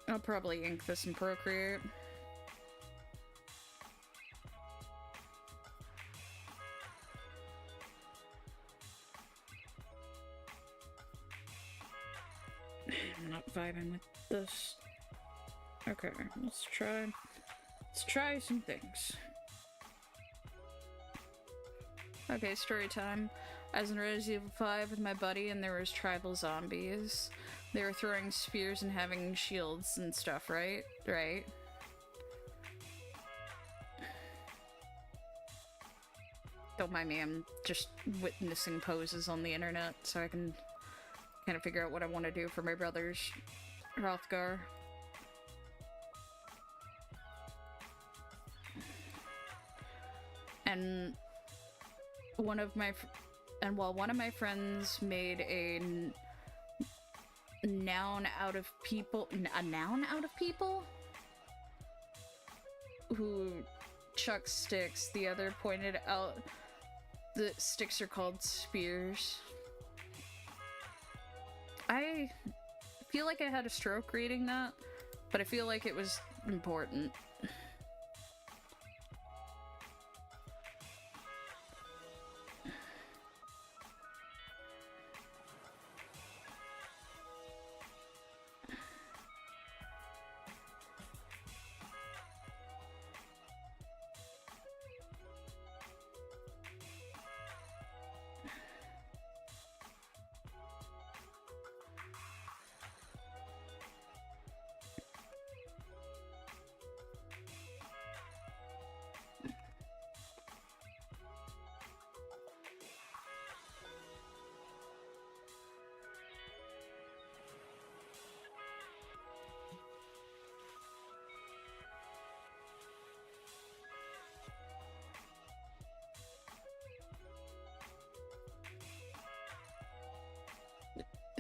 Speaker 1: I'll probably ink this in Procreate. I'm not vibing with this. Okay, let's try some things. Okay, story time. I was in Resident Evil 5 with my buddy and there was tribal zombies. They were throwing spears and having shields and stuff, right? Right. Don't mind me, I'm just witnessing poses on the internet so I can kind of figure out what I want to do for my brother's Hrothgar. And one of my friends made a noun out of people, who chucks sticks. The other pointed out that sticks are called spears. I feel like I had a stroke reading that, but I feel like it was important.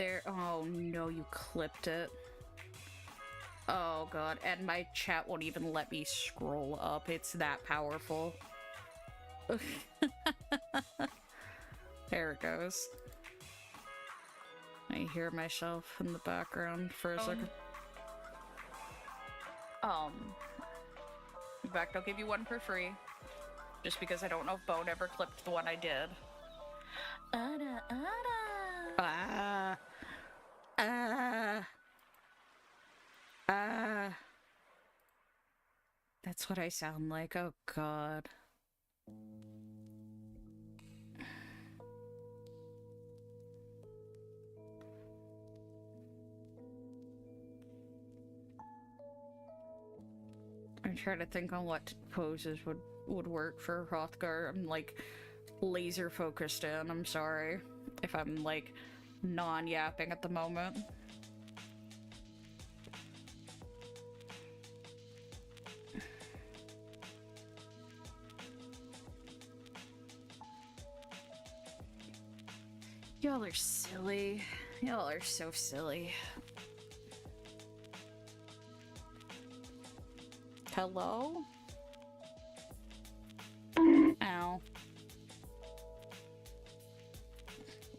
Speaker 1: There. Oh no, you clipped it. Oh god, and my chat won't even let me scroll up. It's that powerful. There it goes. I hear myself in the background for a second. In fact, I'll give you one for free. Just because I don't know if Bone ever clipped the one I did. Ada, ada. That's what I sound like. Oh god. I'm trying to think on what poses would work for Hrothgar. I'm like laser focused in. I'm sorry if I'm like non-yapping at the moment. Y'all are silly. Y'all are so silly. Hello? Ow.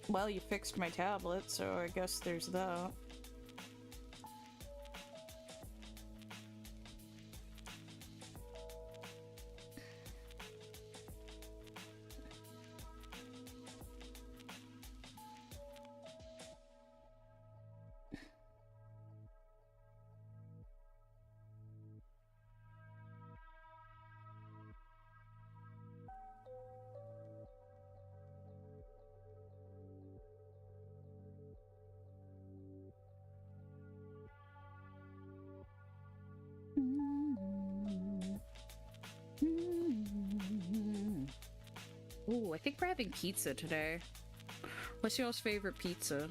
Speaker 1: Well, you fixed my tablet, so I guess there's that. Ooh, I think we're having pizza today. What's y'all's favorite pizza?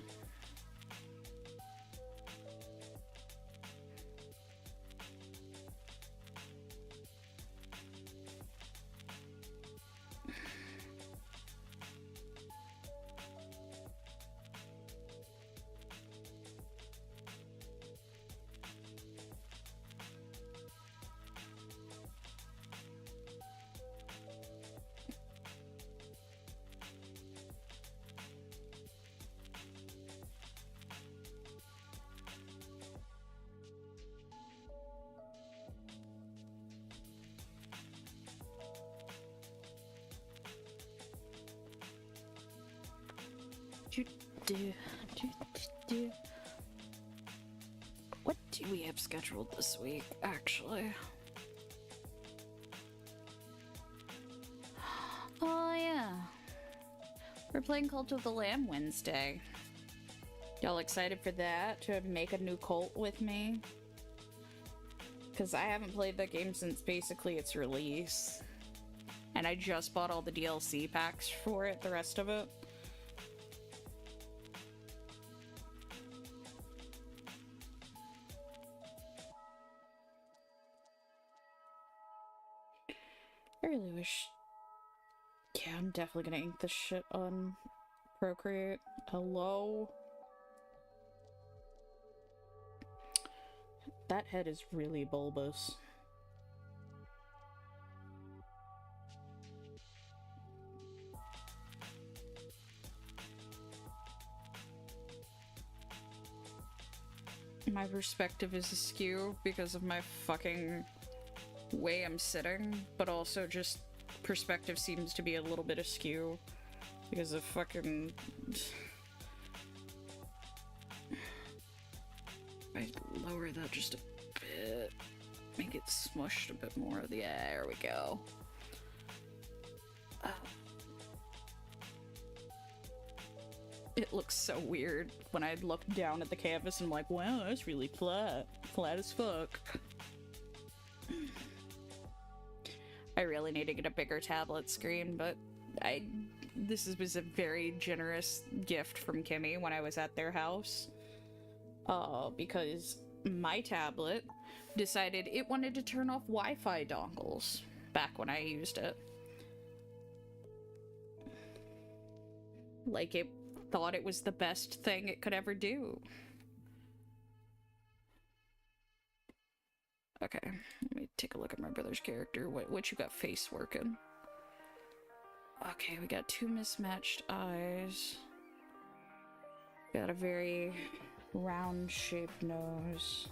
Speaker 1: What do we have scheduled this week, actually? Oh, yeah. We're playing Cult of the Lamb Wednesday. Y'all excited for that? To make a new cult with me? Because I haven't played that game since basically its release. And I just bought all the DLC packs for it, the rest of it. I really wish... Yeah, I'm definitely gonna ink this shit on Procreate. Hello? That head is really bulbous. My perspective is askew because of my fucking way I'm sitting, but also just perspective seems to be a little bit askew because of fucking... I lower that just a bit, make it smushed a bit more. Yeah, there we go. It looks so weird when I look down at the canvas and I'm like, wow, that's really flat. Flat as fuck. I really need to get a bigger tablet screen, but this was a very generous gift from Kimmy when I was at their house. Because my tablet decided it wanted to turn off Wi-Fi dongles back when I used it. Like, it thought it was the best thing it could ever do. Okay, let me take a look at my brother's character. What you got face working? Okay, we got 2 mismatched eyes. Got a very round-shaped nose.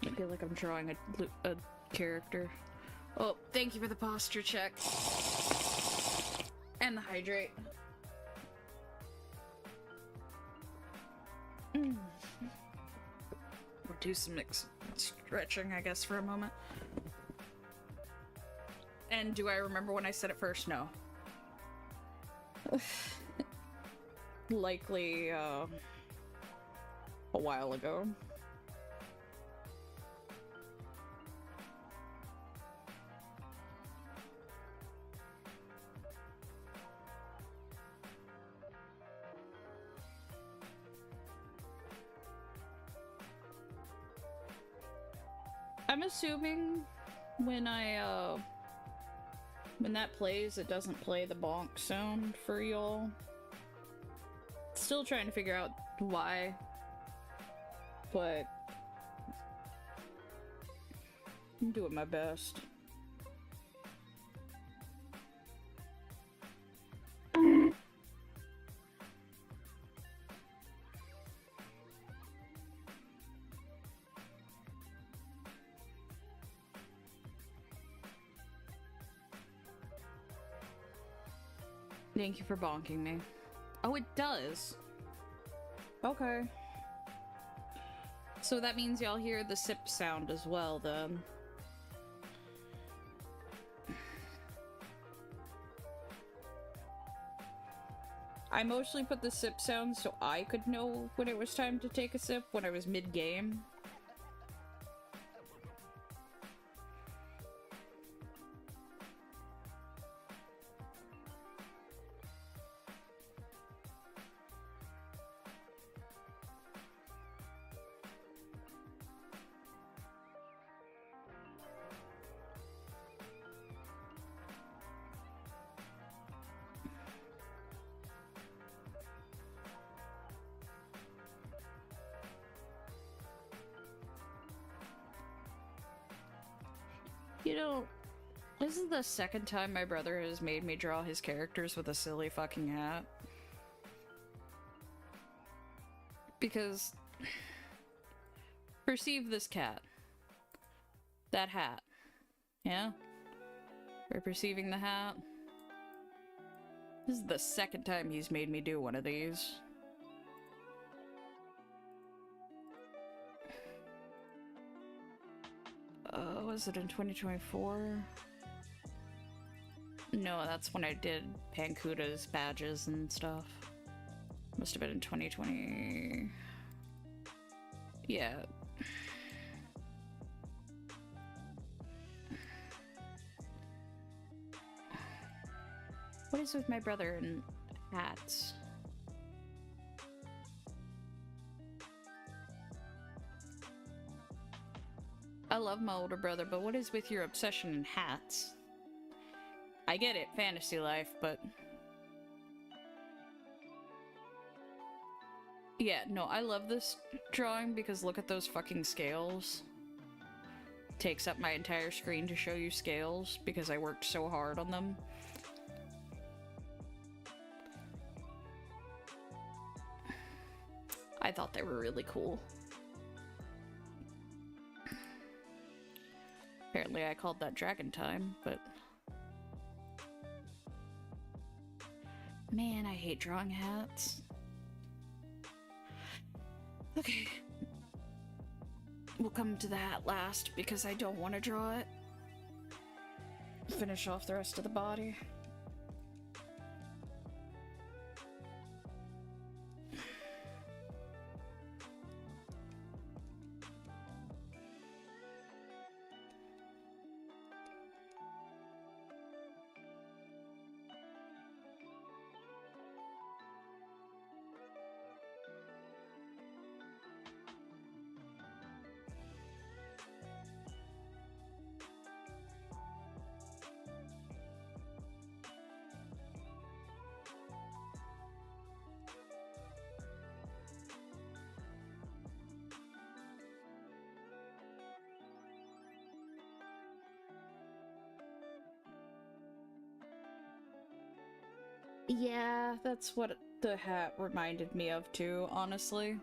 Speaker 1: I feel like I'm drawing a character. Oh, thank you for the posture check. And the hydrate. We'll do some stretching, I guess, for a moment. And do I remember when I said it first? No. Likely, a while ago. I'm assuming when when that plays, it doesn't play the bonk sound for y'all. Still trying to figure out why, but I'm doing my best. Thank you for bonking me. Oh, it does. Okay. So that means y'all hear the sip sound as well, then. I mostly put the sip sound so I could know when it was time to take a sip when I was mid-game. You know, this is the second time my brother has made me draw his characters with a silly fucking hat. Because, perceive this cat. That hat. Yeah? We're perceiving the hat. This is the second time he's made me do one of these. Was it in 2024? No, that's when I did Pankuda's badges and stuff. Must have been in 2020. Yeah. What is with my brother and hats? I love my older brother, but what is with your obsession in hats? I get it, fantasy life, but... Yeah, no, I love this drawing because look at those fucking scales. Takes up my entire screen to show you scales because I worked so hard on them. I thought they were really cool. Apparently I called that Dragon Time, but... Man, I hate drawing hats. Okay. We'll come to the hat last, because I don't want to draw it. Finish off the rest of the body. Yeah, that's what the hat reminded me of too, honestly.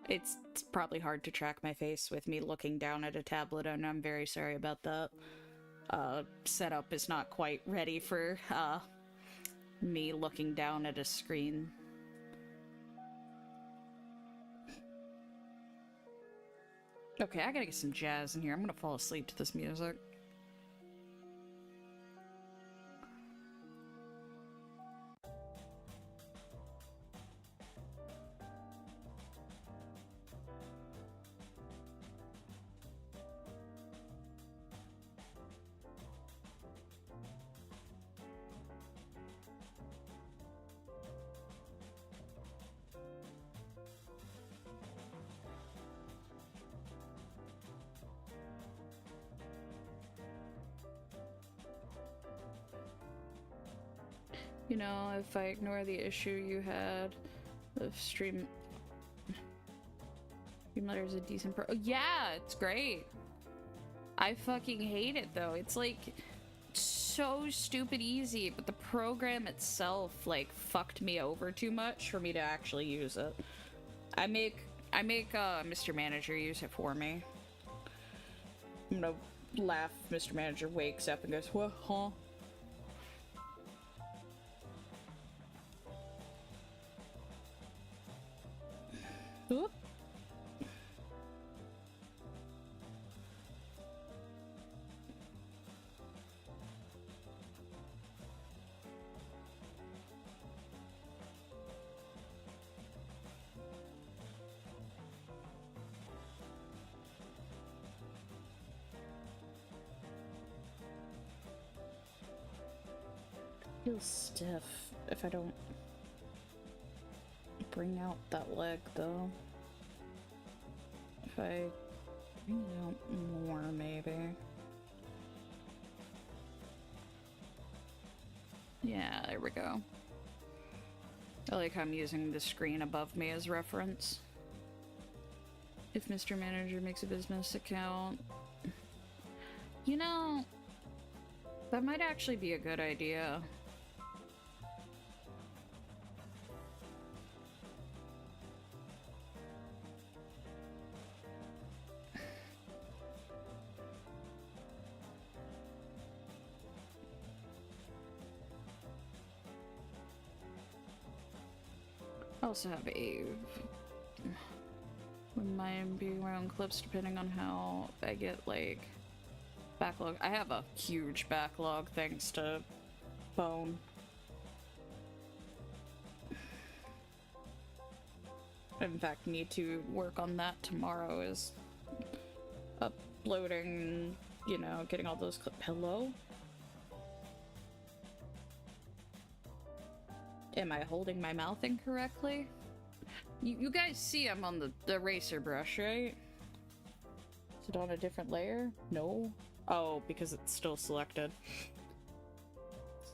Speaker 1: It's probably hard to track my face with me looking down at a tablet, and I'm very sorry about that. Setup is not quite ready for, me looking down at a screen. Okay, I gotta get some jazz in here. I'm gonna fall asleep to this music. You know, if I ignore the issue you had of Streamlabs is a decent pro- oh, yeah, it's great. I fucking hate it though. It's like so stupid easy, but the program itself like fucked me over too much for me to actually use it. I make Mr. Manager use it for me. I'm gonna laugh if Mr. Manager wakes up and goes, "What, huh?" Oop. Feels stiff if I don't bring out that leg though. If I bring it out more, maybe. Yeah, there we go. I like how I'm using the screen above me as reference. If Mr. Manager makes a business account. You know, that might actually be a good idea. I also have a... Might be my own clips depending on how I get, like, backlog. I have a huge backlog thanks to Bone. In fact, need to work on that tomorrow, is uploading, you know, getting all those clips. Hello? Am I holding my mouth incorrectly? You guys see I'm on the eraser brush, right? Is it on a different layer? No. Oh, because it's still selected.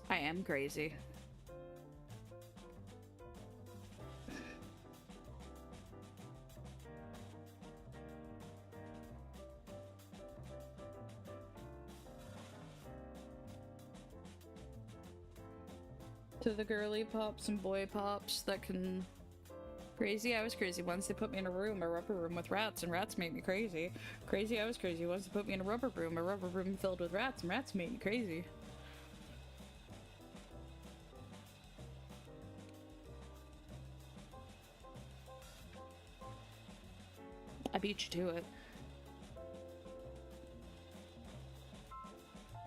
Speaker 1: I am crazy. To the girly pops and boy pops that can... Crazy, I was crazy once. They put me in a rubber room with rats, and rats made me crazy. Crazy, I was crazy once. They put me in a rubber room filled with rats, and rats made me crazy. I beat you to it.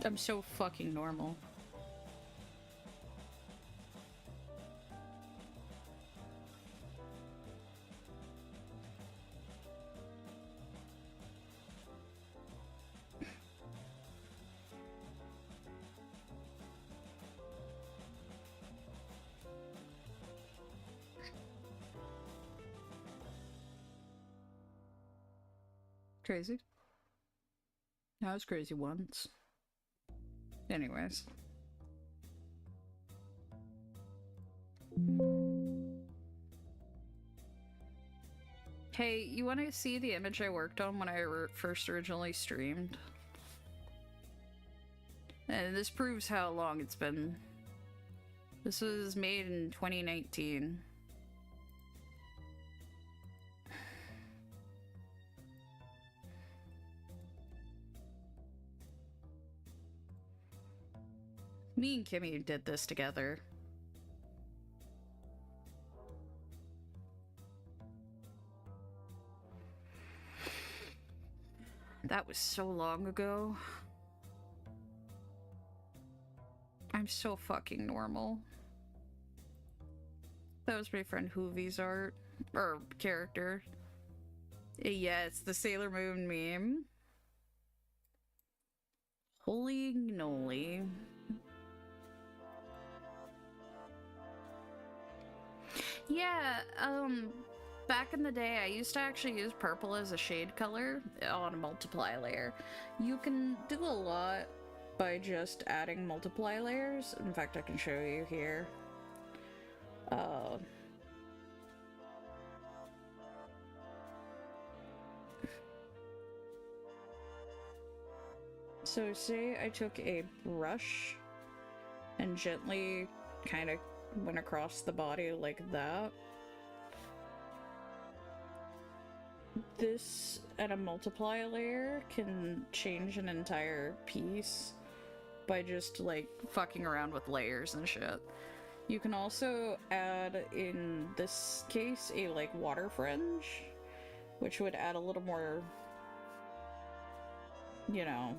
Speaker 1: I'm so fucking normal. Crazy. I was crazy once. Anyways. Hey, you want to see the image I worked on when I first originally streamed? And this proves how long it's been This was made in 2019. Me and Kimmy did this together. That was so long ago. I'm so fucking normal. That was my friend Hoovie's art. Or character. Yeah, it's the Sailor Moon meme. Holy gnoli. Yeah, back in the day, I used to actually use purple as a shade color on a multiply layer. You can do a lot by just adding multiply layers. In fact, I can show you here. So say I took a brush and gently kind of went across the body like that. This at a multiply layer can change an entire piece by just like fucking around with layers and shit. You can also add, in this case, a like water fringe, which would add a little more, you know,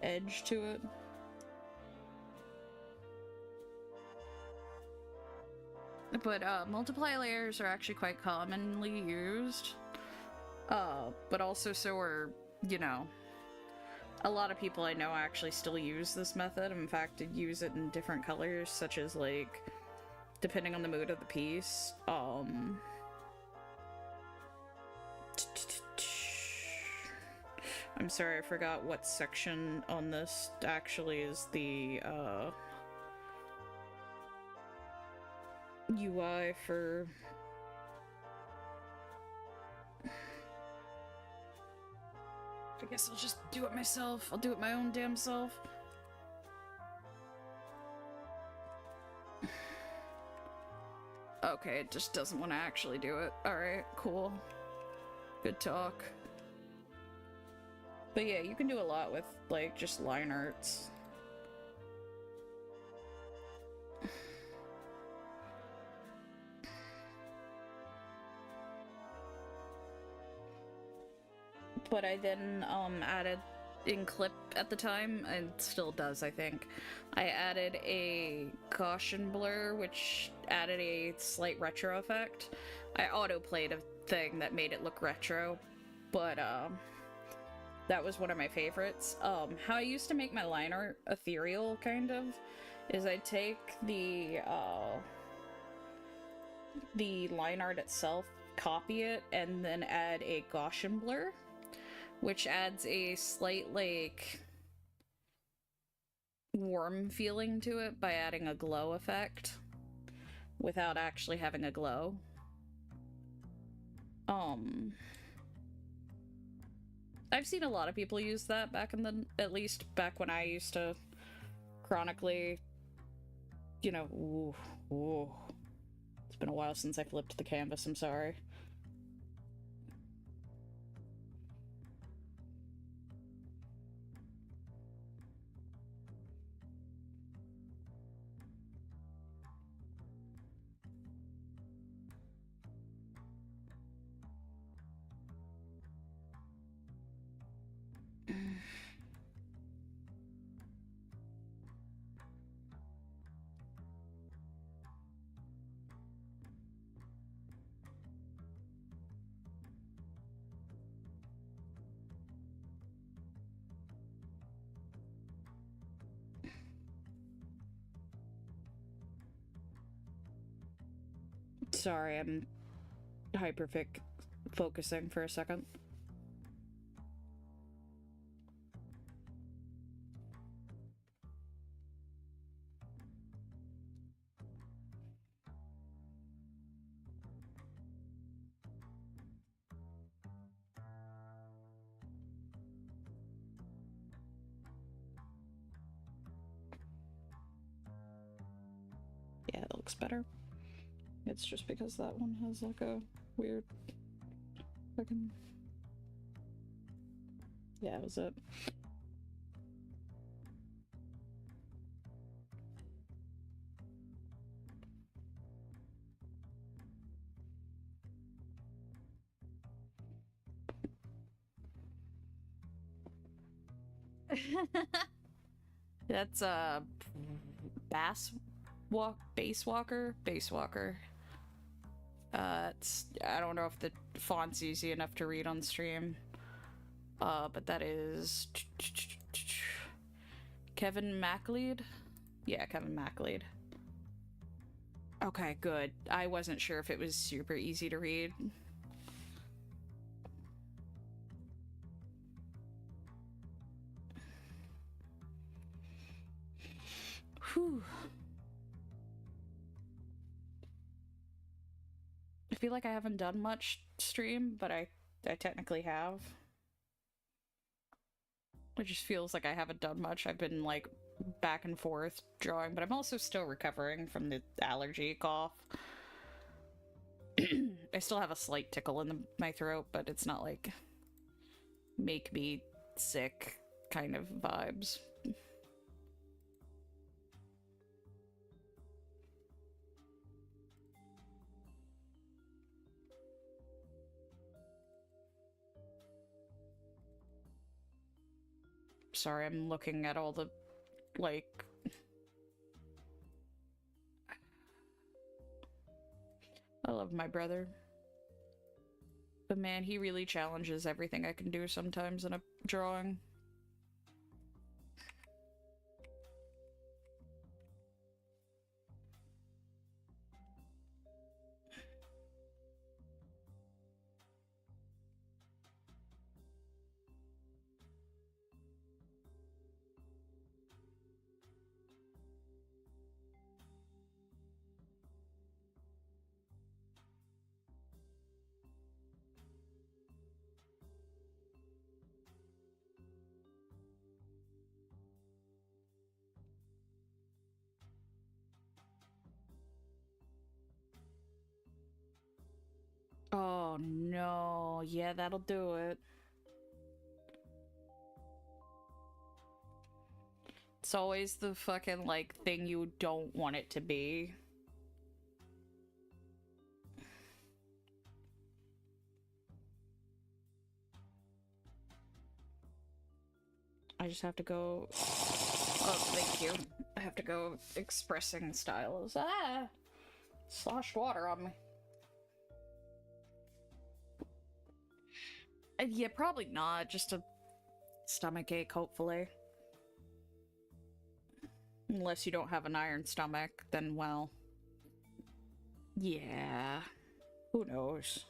Speaker 1: edge to it. But multiply layers are actually quite commonly used. But also so are, you know, a lot of people I know actually still use this method. In fact, use it in different colors, such as like, depending on the mood of the piece. I'm sorry, I forgot what section on this actually is the UI for... I guess I'll just do it myself. I'll do it my own damn self. Okay, it just doesn't want to actually do it. Alright, cool. Good talk. But yeah, you can do a lot with, like, just line arts. But I then added in Clip at the time, and still does, I think. I added a Gaussian blur, which added a slight retro effect. I auto-played a thing that made it look retro, but that was one of my favorites. How I used to make my line art ethereal, kind of, is I'd take the line art itself, copy it, and then add a Gaussian blur, which adds a slight, like, warm feeling to it by adding a glow effect without actually having a glow. I've seen a lot of people use that back in the, at least back when I used to chronically, you know, ooh. It's been a while since I flipped the canvas, I'm sorry. Sorry, I'm focusing for a second. Yeah, it looks better. It's just because that one has like a weird fucking... Yeah, that was it. That's base walker. It's, I don't know if the font's easy enough to read on stream. But that is Kevin MacLeod. Yeah, Kevin MacLeod. Okay, good. I wasn't sure if it was super easy to read. Whew. I feel like I haven't done much stream, but I technically have. It just feels like I haven't done much. I've been like back and forth drawing, but I'm also still recovering from the allergy cough. I still have a slight tickle in my throat, but it's not like make me sick kind of vibes. Sorry, I'm looking at all the, like... I love my brother. But man, he really challenges everything I can do sometimes in a drawing. Oh no, yeah, that'll do it. It's always the fucking, like, thing you don't want it to be. I just have to go... Oh, thank you. I have to go expressing styles. Ah! Sloshed water on me. Yeah, probably not. Just a stomachache, hopefully. Unless you don't have an iron stomach, then, well... Yeah. Who knows?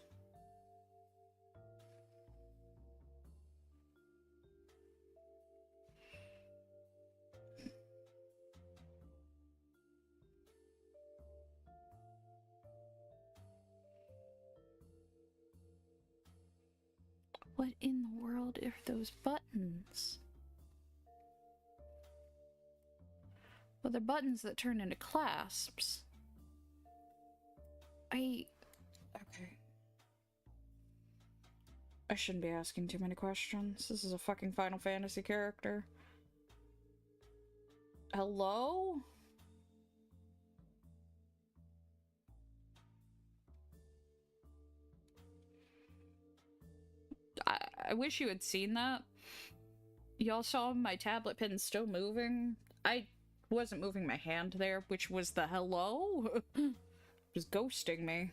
Speaker 1: What in the world are those buttons? Well, they're buttons that turn into clasps. Okay. I shouldn't be asking too many questions. This is a fucking Final Fantasy character. Hello? I wish you had seen that. Y'all saw my tablet pin still moving? I wasn't moving my hand there, which was the hello? It was ghosting me.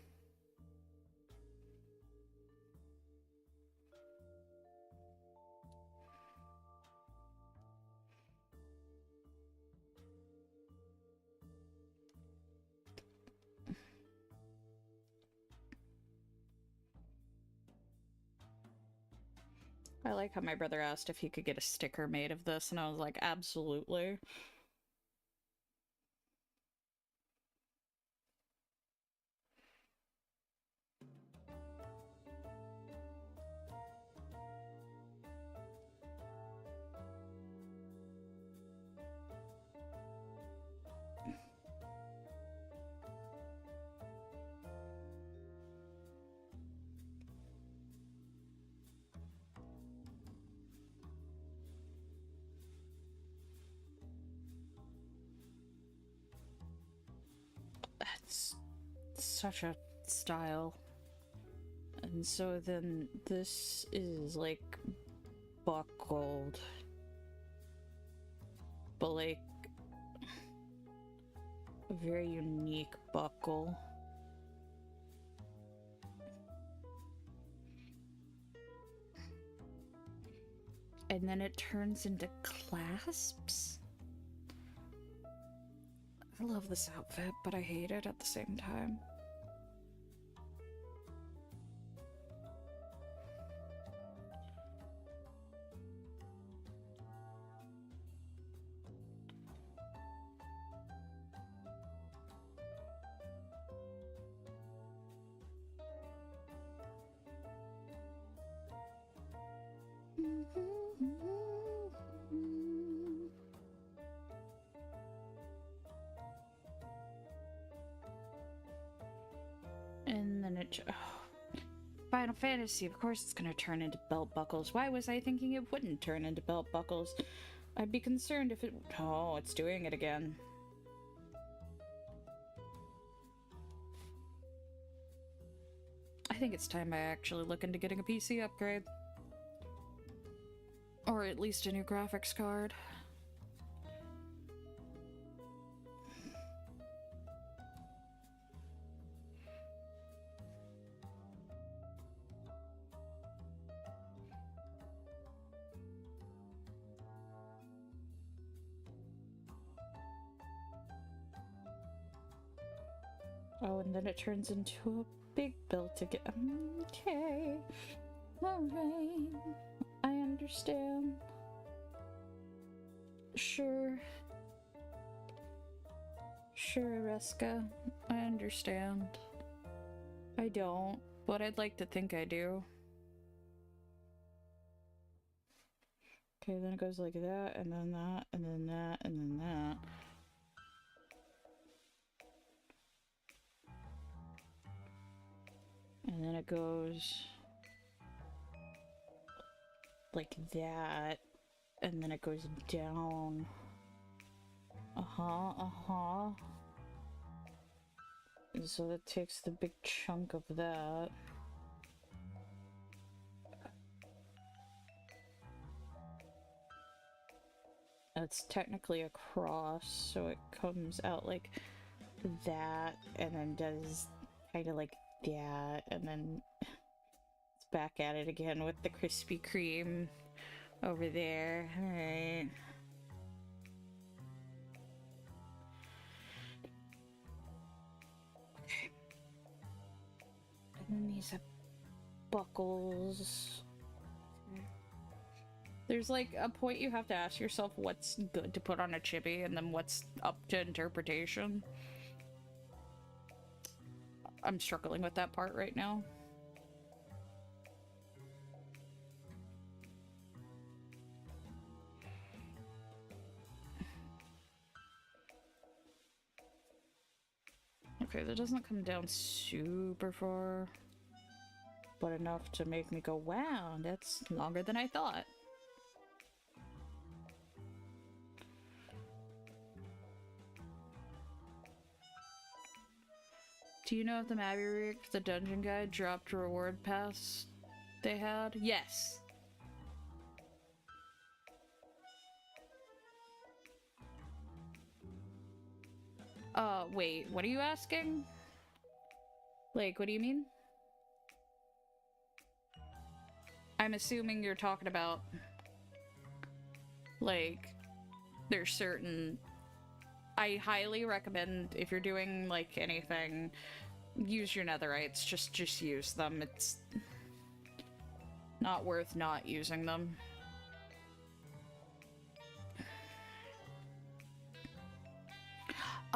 Speaker 1: I like how my brother asked if he could get a sticker made of this, and I was like, absolutely. it's such a style. And so then this is like buckled, but like a very unique buckle. And then it turns into clasps. I love this outfit, but I hate it at the same time. And then it... Oh. Final Fantasy, of course it's gonna turn into belt buckles. Why was I thinking it wouldn't turn into belt buckles? I'd be concerned if it... Oh, it's doing it again. I think it's time I actually look into getting a PC upgrade. Or at least a new graphics card. Oh, and then it turns into a big belt again. Okay. Alright. I understand. Sure. Sure, Areska. I understand. I don't, but I'd like to think I do. Okay, then it goes like that, and then that, and then that, and then that. And then it goes like that, and then it goes down. And so that takes the big chunk of that. It's technically a cross, so it comes out like that, and then does kind of like that, and then it's back at it again with the Krispy Kreme over there. Alright. Okay. And then these have buckles. There's like a point you have to ask yourself what's good to put on a chibi and then what's up to interpretation. I'm struggling with that part right now. Okay, that doesn't come down super far, but enough to make me go, wow, that's longer than I thought. Do you know if the Mavirik, the dungeon guide, dropped a reward pass they had? Yes. Wait, what are you asking? Like, what do you mean? I'm assuming you're talking about, like, there's certain... I highly recommend, if you're doing, like, anything, use your netherites. Just use them. It's not worth not using them.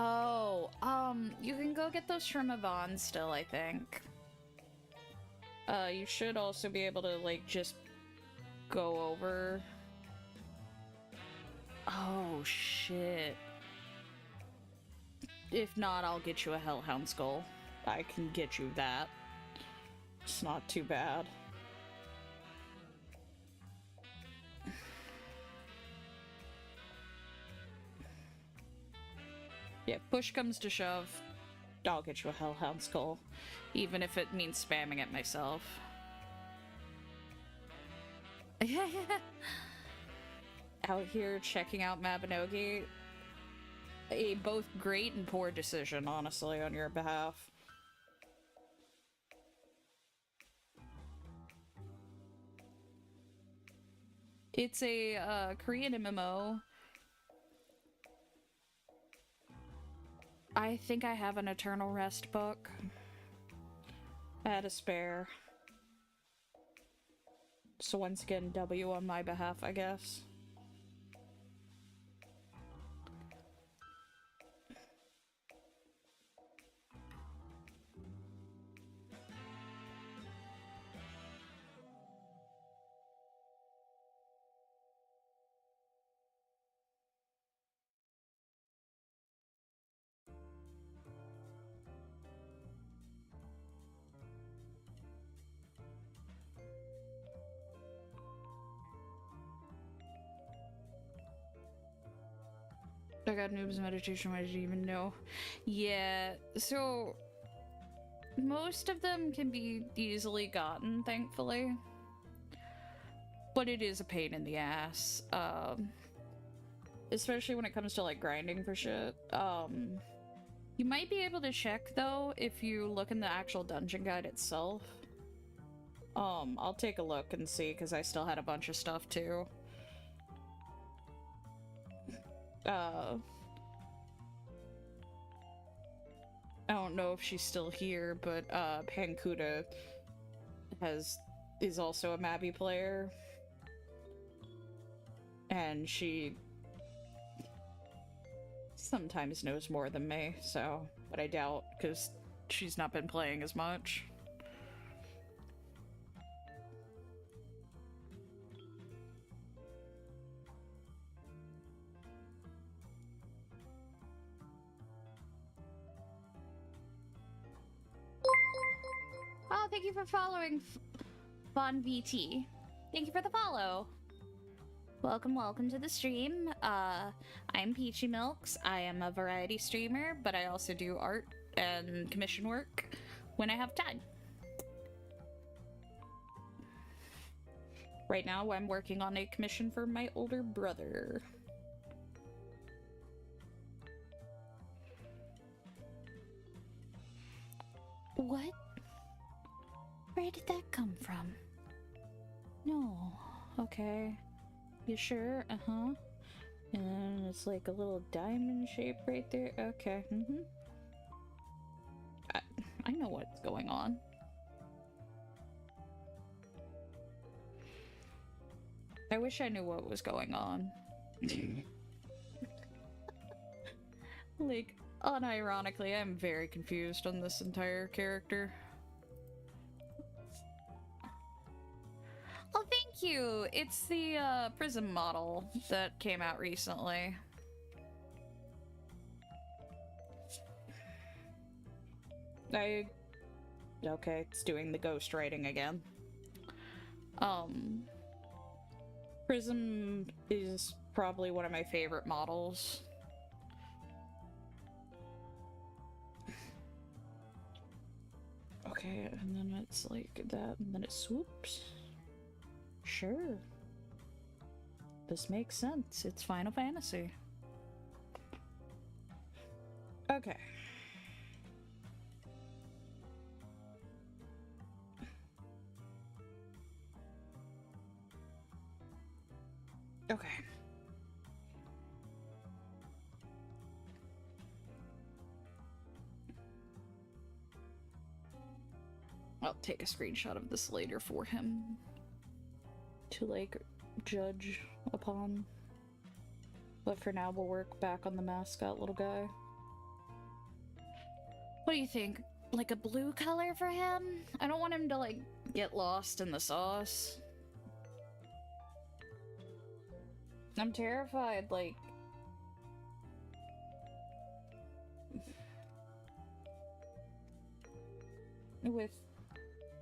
Speaker 1: Oh, you can go get those from Yvonne still, I think. You should also be able to, like, just go over... Oh, shit. If not, I'll get you a Hellhound Skull. I can get you that. It's not too bad. Yeah, push comes to shove. I'll get you a Hellhound Skull, even if it means spamming it myself. Out here checking out Mabinogi. A both great and poor decision, honestly, on your behalf. It's a Korean MMO. I think I have an Eternal Rest book. I had a spare. So once again, W on my behalf, I guess. I got noobs meditation, I didn't even know. Yeah, so most of them can be easily gotten, thankfully. But it is a pain in the ass. Especially when it comes to like grinding for shit. You might be able to check though if you look in the actual dungeon guide itself. I'll take a look and see because I still had a bunch of stuff too. I don't know if she's still here, but Pankuda is also a Mabby player. And she sometimes knows more than me, so, but I doubt, because she's not been playing as much. Oh, thank you for following, Von VT. Thank you for the follow. Welcome, welcome to the stream. I'm Peachy Milks. I am a variety streamer, but I also do art and commission work when I have time. Right now, I'm working on a commission for my older brother. What? Where did that come from? No. Okay. You sure? Uh-huh. And it's like a little diamond shape right there. Okay. Mm-hmm. I know what's going on. I wish I knew what was going on. Like, unironically, I'm very confused on this entire character. Oh, thank you! It's the, Prism model that came out recently. Okay, it's doing the ghost writing again. Prism is probably one of my favorite models. Okay, and then it's like that, and then it swoops. Sure. This makes sense. It's Final Fantasy. Okay. Okay. I'll take a screenshot of this later for him to, like, judge upon. But for now, we'll work back on the mascot little guy. What do you think? Like a blue color for him? I don't want him to, like, get lost in the sauce. I'm terrified, like...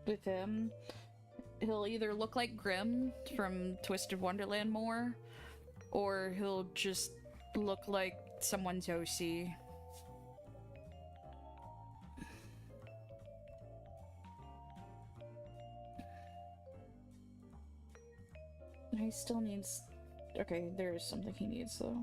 Speaker 1: With him, he'll either look like Grimm from Twisted Wonderland more, or he'll just look like someone's OC. He still needs... Okay, there is something he needs, though.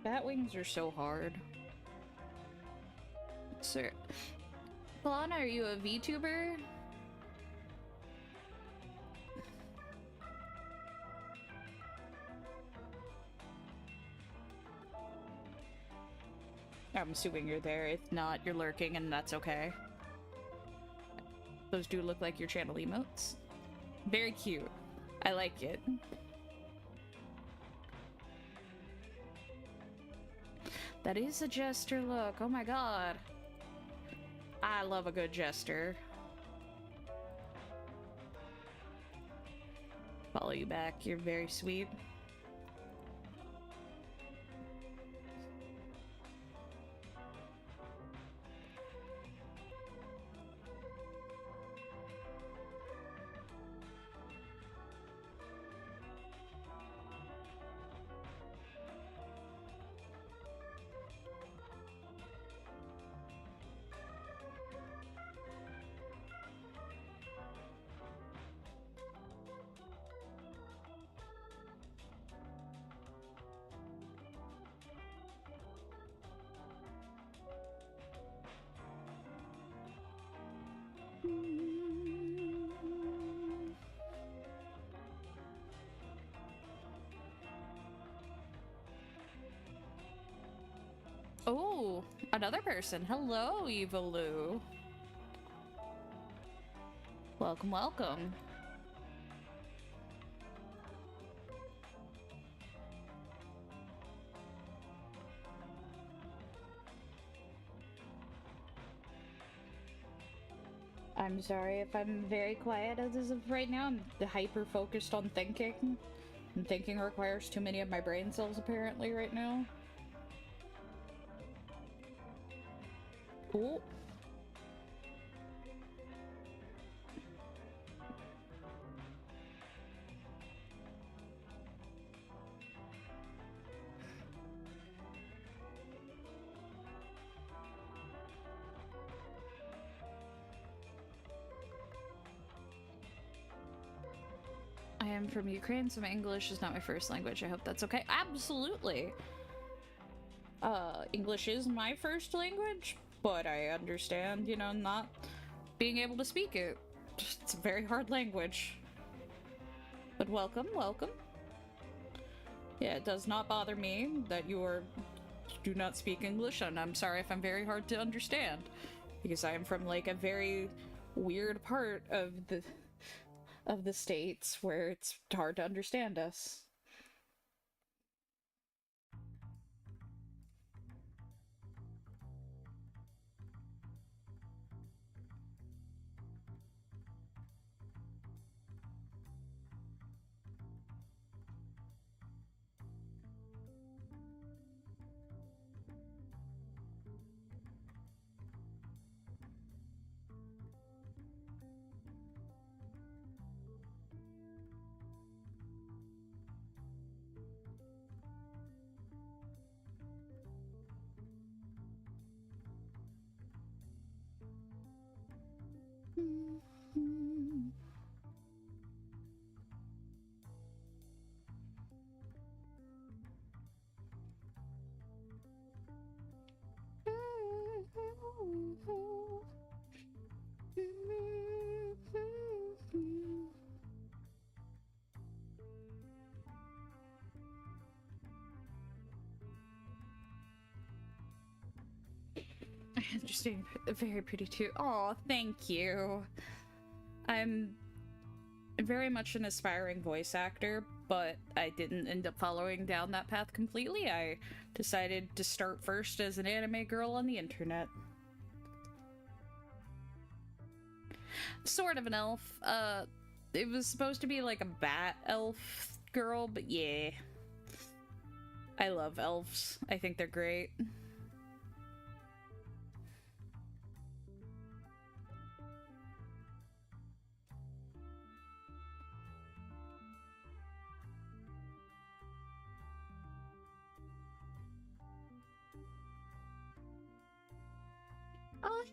Speaker 1: Batwings are so hard. Sir. Lana, are you a VTuber? I'm assuming you're there. If not, you're lurking, and that's okay. Those do look like your channel emotes. Very cute. I like it. That is a jester look. Oh my god. I love a good jester. Follow you back. You're very sweet. Oh, another person. Hello, Eviloo. Welcome, welcome. I'm sorry if I'm very quiet as of right now. I'm hyper focused on thinking. And thinking requires too many of my brain cells apparently right now. Oh. I am from Ukraine, so my English is not my first language. I hope that's okay. Absolutely. English is my first language, but I understand, you know, not being able to speak it. It's a very hard language. But welcome, welcome. Yeah, it does not bother me that you do not speak English, and I'm sorry if I'm very hard to understand, because I am from like a very weird part of the States where it's hard to understand us. Interesting. Very pretty too. Oh, thank you. I'm very much an aspiring voice actor, but I didn't end up following down that path completely. I decided to start first as an anime girl on the internet. Sort of an elf. It was supposed to be like a bat elf girl, but yeah. I love elves. I think they're great. Oh,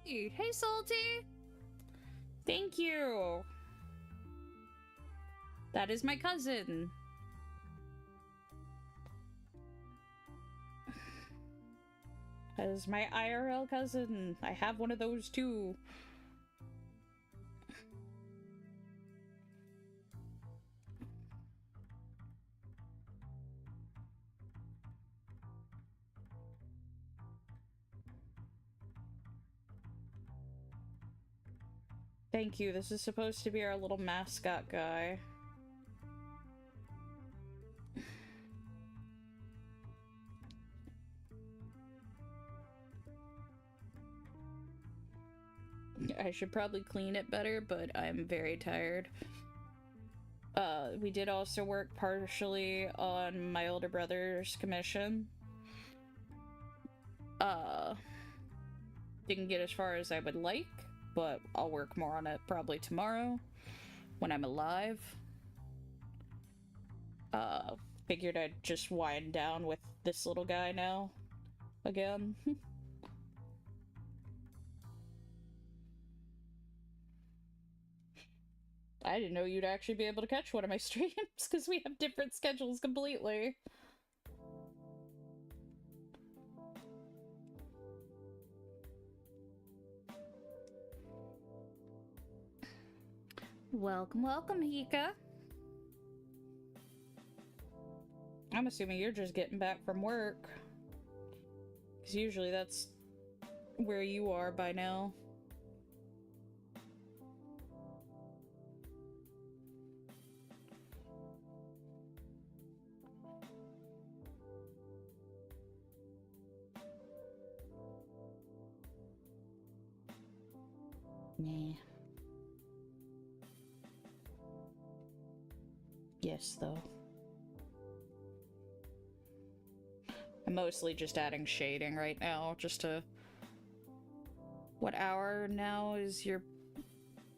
Speaker 1: hey, Salty! Thank you! That is my cousin. That is my IRL cousin. I have one of those too. Thank you. This is supposed to be our little mascot guy. I should probably clean it better, but I'm very tired. We did also work partially on my older brother's commission. Didn't get as far as I would like, but I'll work more on it probably tomorrow when I'm alive. Figured I'd just wind down with this little guy now again. I didn't know you'd actually be able to catch one of my streams because we have different schedules completely. Welcome, welcome, Hika. I'm assuming you're just getting back from work. Because usually that's where you are by now. Nah. Yes, though. I'm mostly just adding shading right now, just to... What hour now is your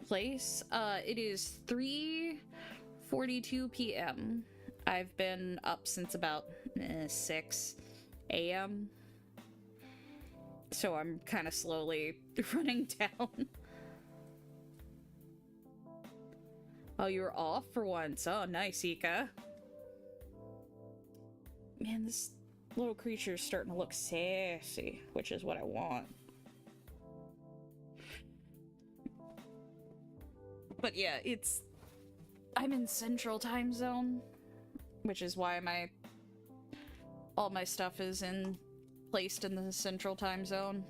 Speaker 1: place? It is 3:42 p.m. I've been up since about 6 a.m. So I'm kind of slowly running down. Oh, you were off for once. Oh, nice, Ika. Man, this little creature is starting to look sassy, which is what I want. But yeah, I'm in Central Time Zone, which is why all my stuff is placed in the Central Time Zone.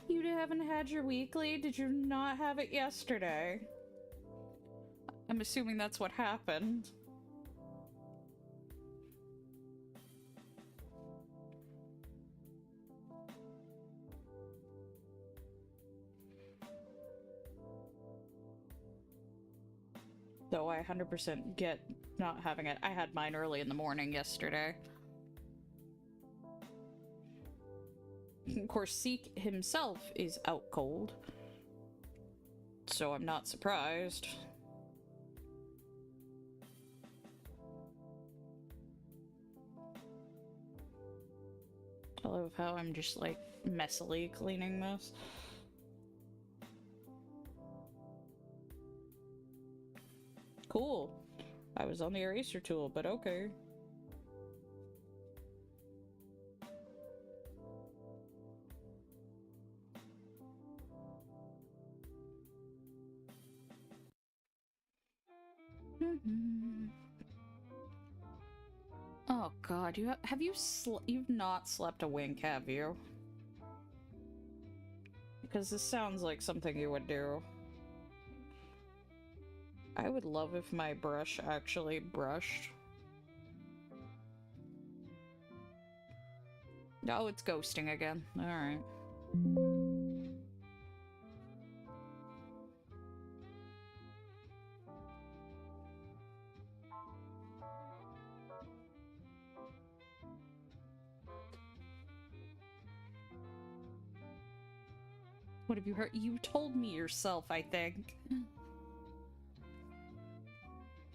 Speaker 1: You haven't had your weekly? Did you not have it yesterday? I'm assuming that's what happened. Though I 100% get not having it. I had mine early in the morning yesterday. Of course, Seek himself is out cold. So I'm not surprised. I love how I'm just, like, messily cleaning this. Cool. I was on the eraser tool, but okay. Oh god, you've not slept a wink, have you? Because this sounds like something you would do. I would love if my brush actually brushed. Oh, it's ghosting again. Alright. What have you heard? You told me yourself, I think.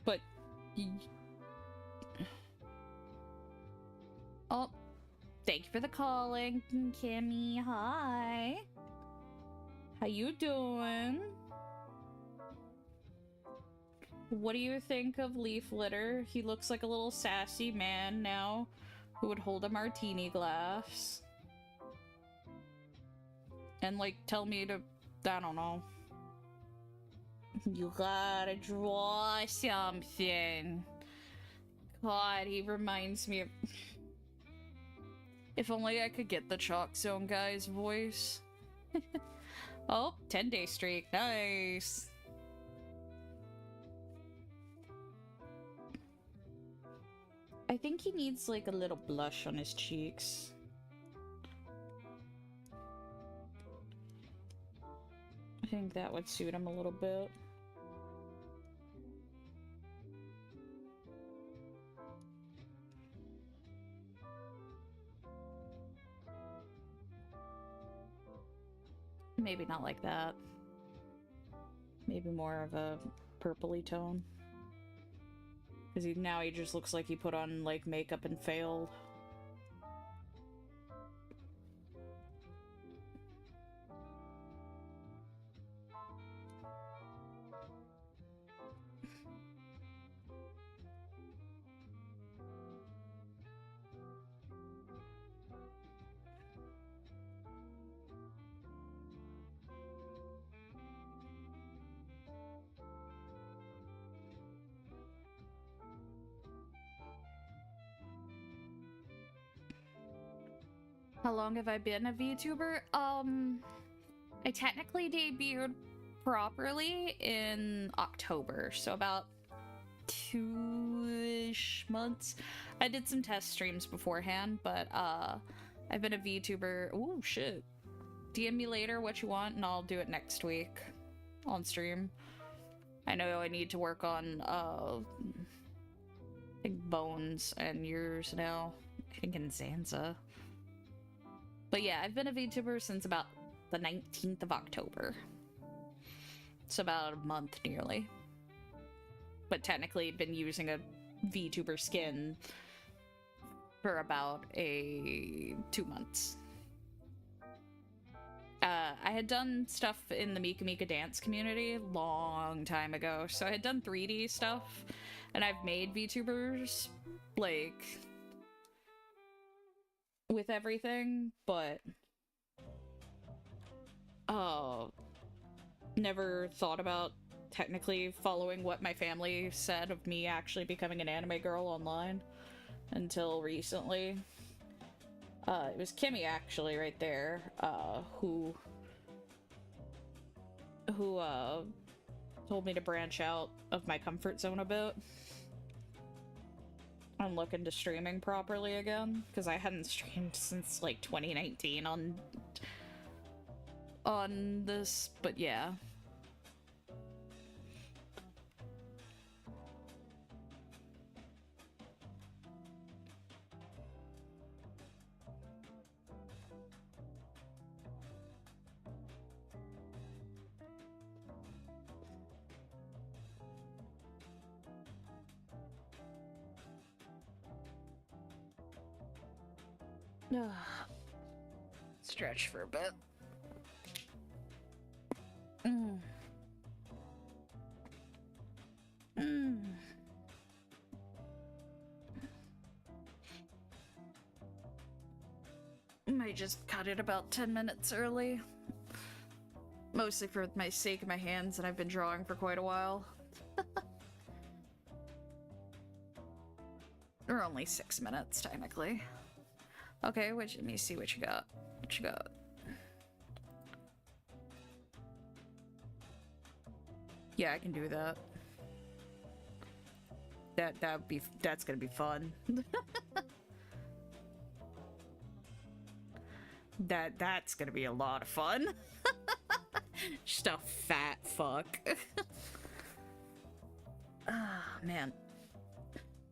Speaker 1: But... Oh, thank you for the calling, Kimmy. Hi. How you doing? What do you think of Leaf Litter? He looks like a little sassy man now who would hold a martini glass. And, like, tell me to... I don't know. You gotta draw something. God, he reminds me of... If only I could get the Chalk Zone guy's voice. Oh, 10-day streak. Nice. I think he needs, like, a little blush on his cheeks. I think that would suit him a little bit. Maybe not like that. Maybe more of a purpley tone. Because now he just looks like he put on, like, makeup and failed. How long have I been a VTuber? I technically debuted properly in October, so about 2-ish months. I did some test streams beforehand, but I've been a VTuber. Ooh, shit. DM me later what you want, and I'll do it next week on stream. I know I need to work on big bones and yours now. I think in Zanza. But yeah, I've been a VTuber since about the 19th of October. So about a month nearly. But technically been using a VTuber skin for about 2 months. I had done stuff in the Mika Mika dance community a long time ago. So I had done 3D stuff, and I've made VTubers, like, with everything, but never thought about technically following what my family said of me actually becoming an anime girl online until recently. It was Kimmy actually right there, who told me to branch out of my comfort zone a bit. I'm looking to streaming properly again, because I hadn't streamed since, like, 2019 on this, but yeah. Stretch for a bit. probably just cut it about 10 minutes early. Mostly for my sake of my hands, and I've been drawing for quite a while. Or only 6 minutes, technically. Okay, let me see what you got. What you got? Yeah, I can do that. That's gonna be fun. That's gonna be a lot of fun. Just a fat fuck. Ah, man.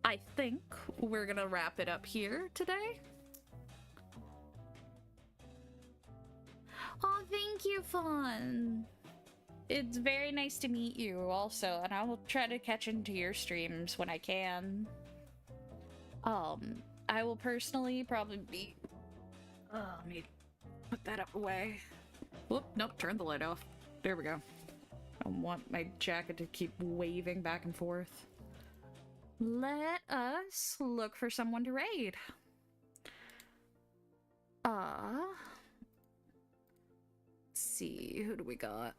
Speaker 1: I think we're gonna wrap it up here today. Oh, thank you, Fawn. It's very nice to meet you also, and I will try to catch into your streams when I can. I will personally probably be... let me put that up away. Whoop, nope, turn the light off. There we go. I don't want my jacket to keep waving back and forth. Let us look for someone to raid. Let's see, who do we got?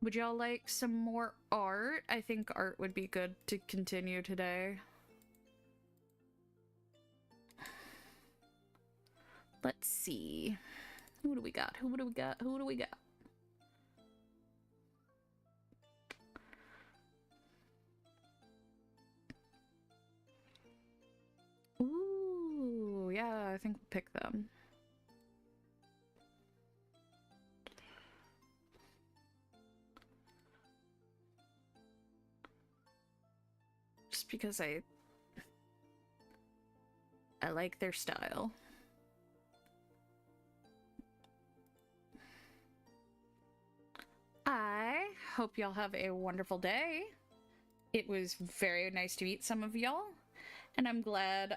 Speaker 1: Would y'all like some more art? I think art would be good to continue today. Let's see. Who do we got? Who do we got? Who do we got? Ooh, yeah, I think we'll pick them. Just because I like their style. I hope y'all have a wonderful day. It was very nice to meet some of y'all, and I'm glad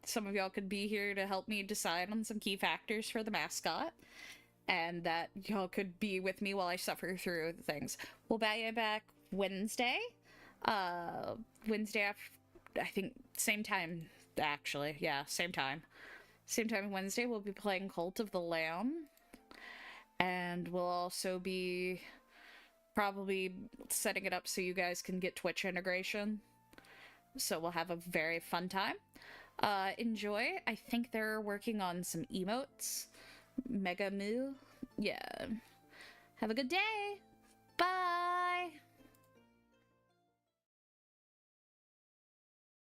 Speaker 1: some of y'all could be here to help me decide on some key factors for the mascot, and that y'all could be with me while I suffer through the things. We'll be back Wednesday. Wednesday after, I think, same time, actually. Yeah, same time. Same time Wednesday, we'll be playing Cult of the Lamb. And we'll also be probably setting it up so you guys can get Twitch integration. So we'll have a very fun time. Enjoy. I think they're working on some emotes. Mega Moo. Yeah. Have a good day. Bye!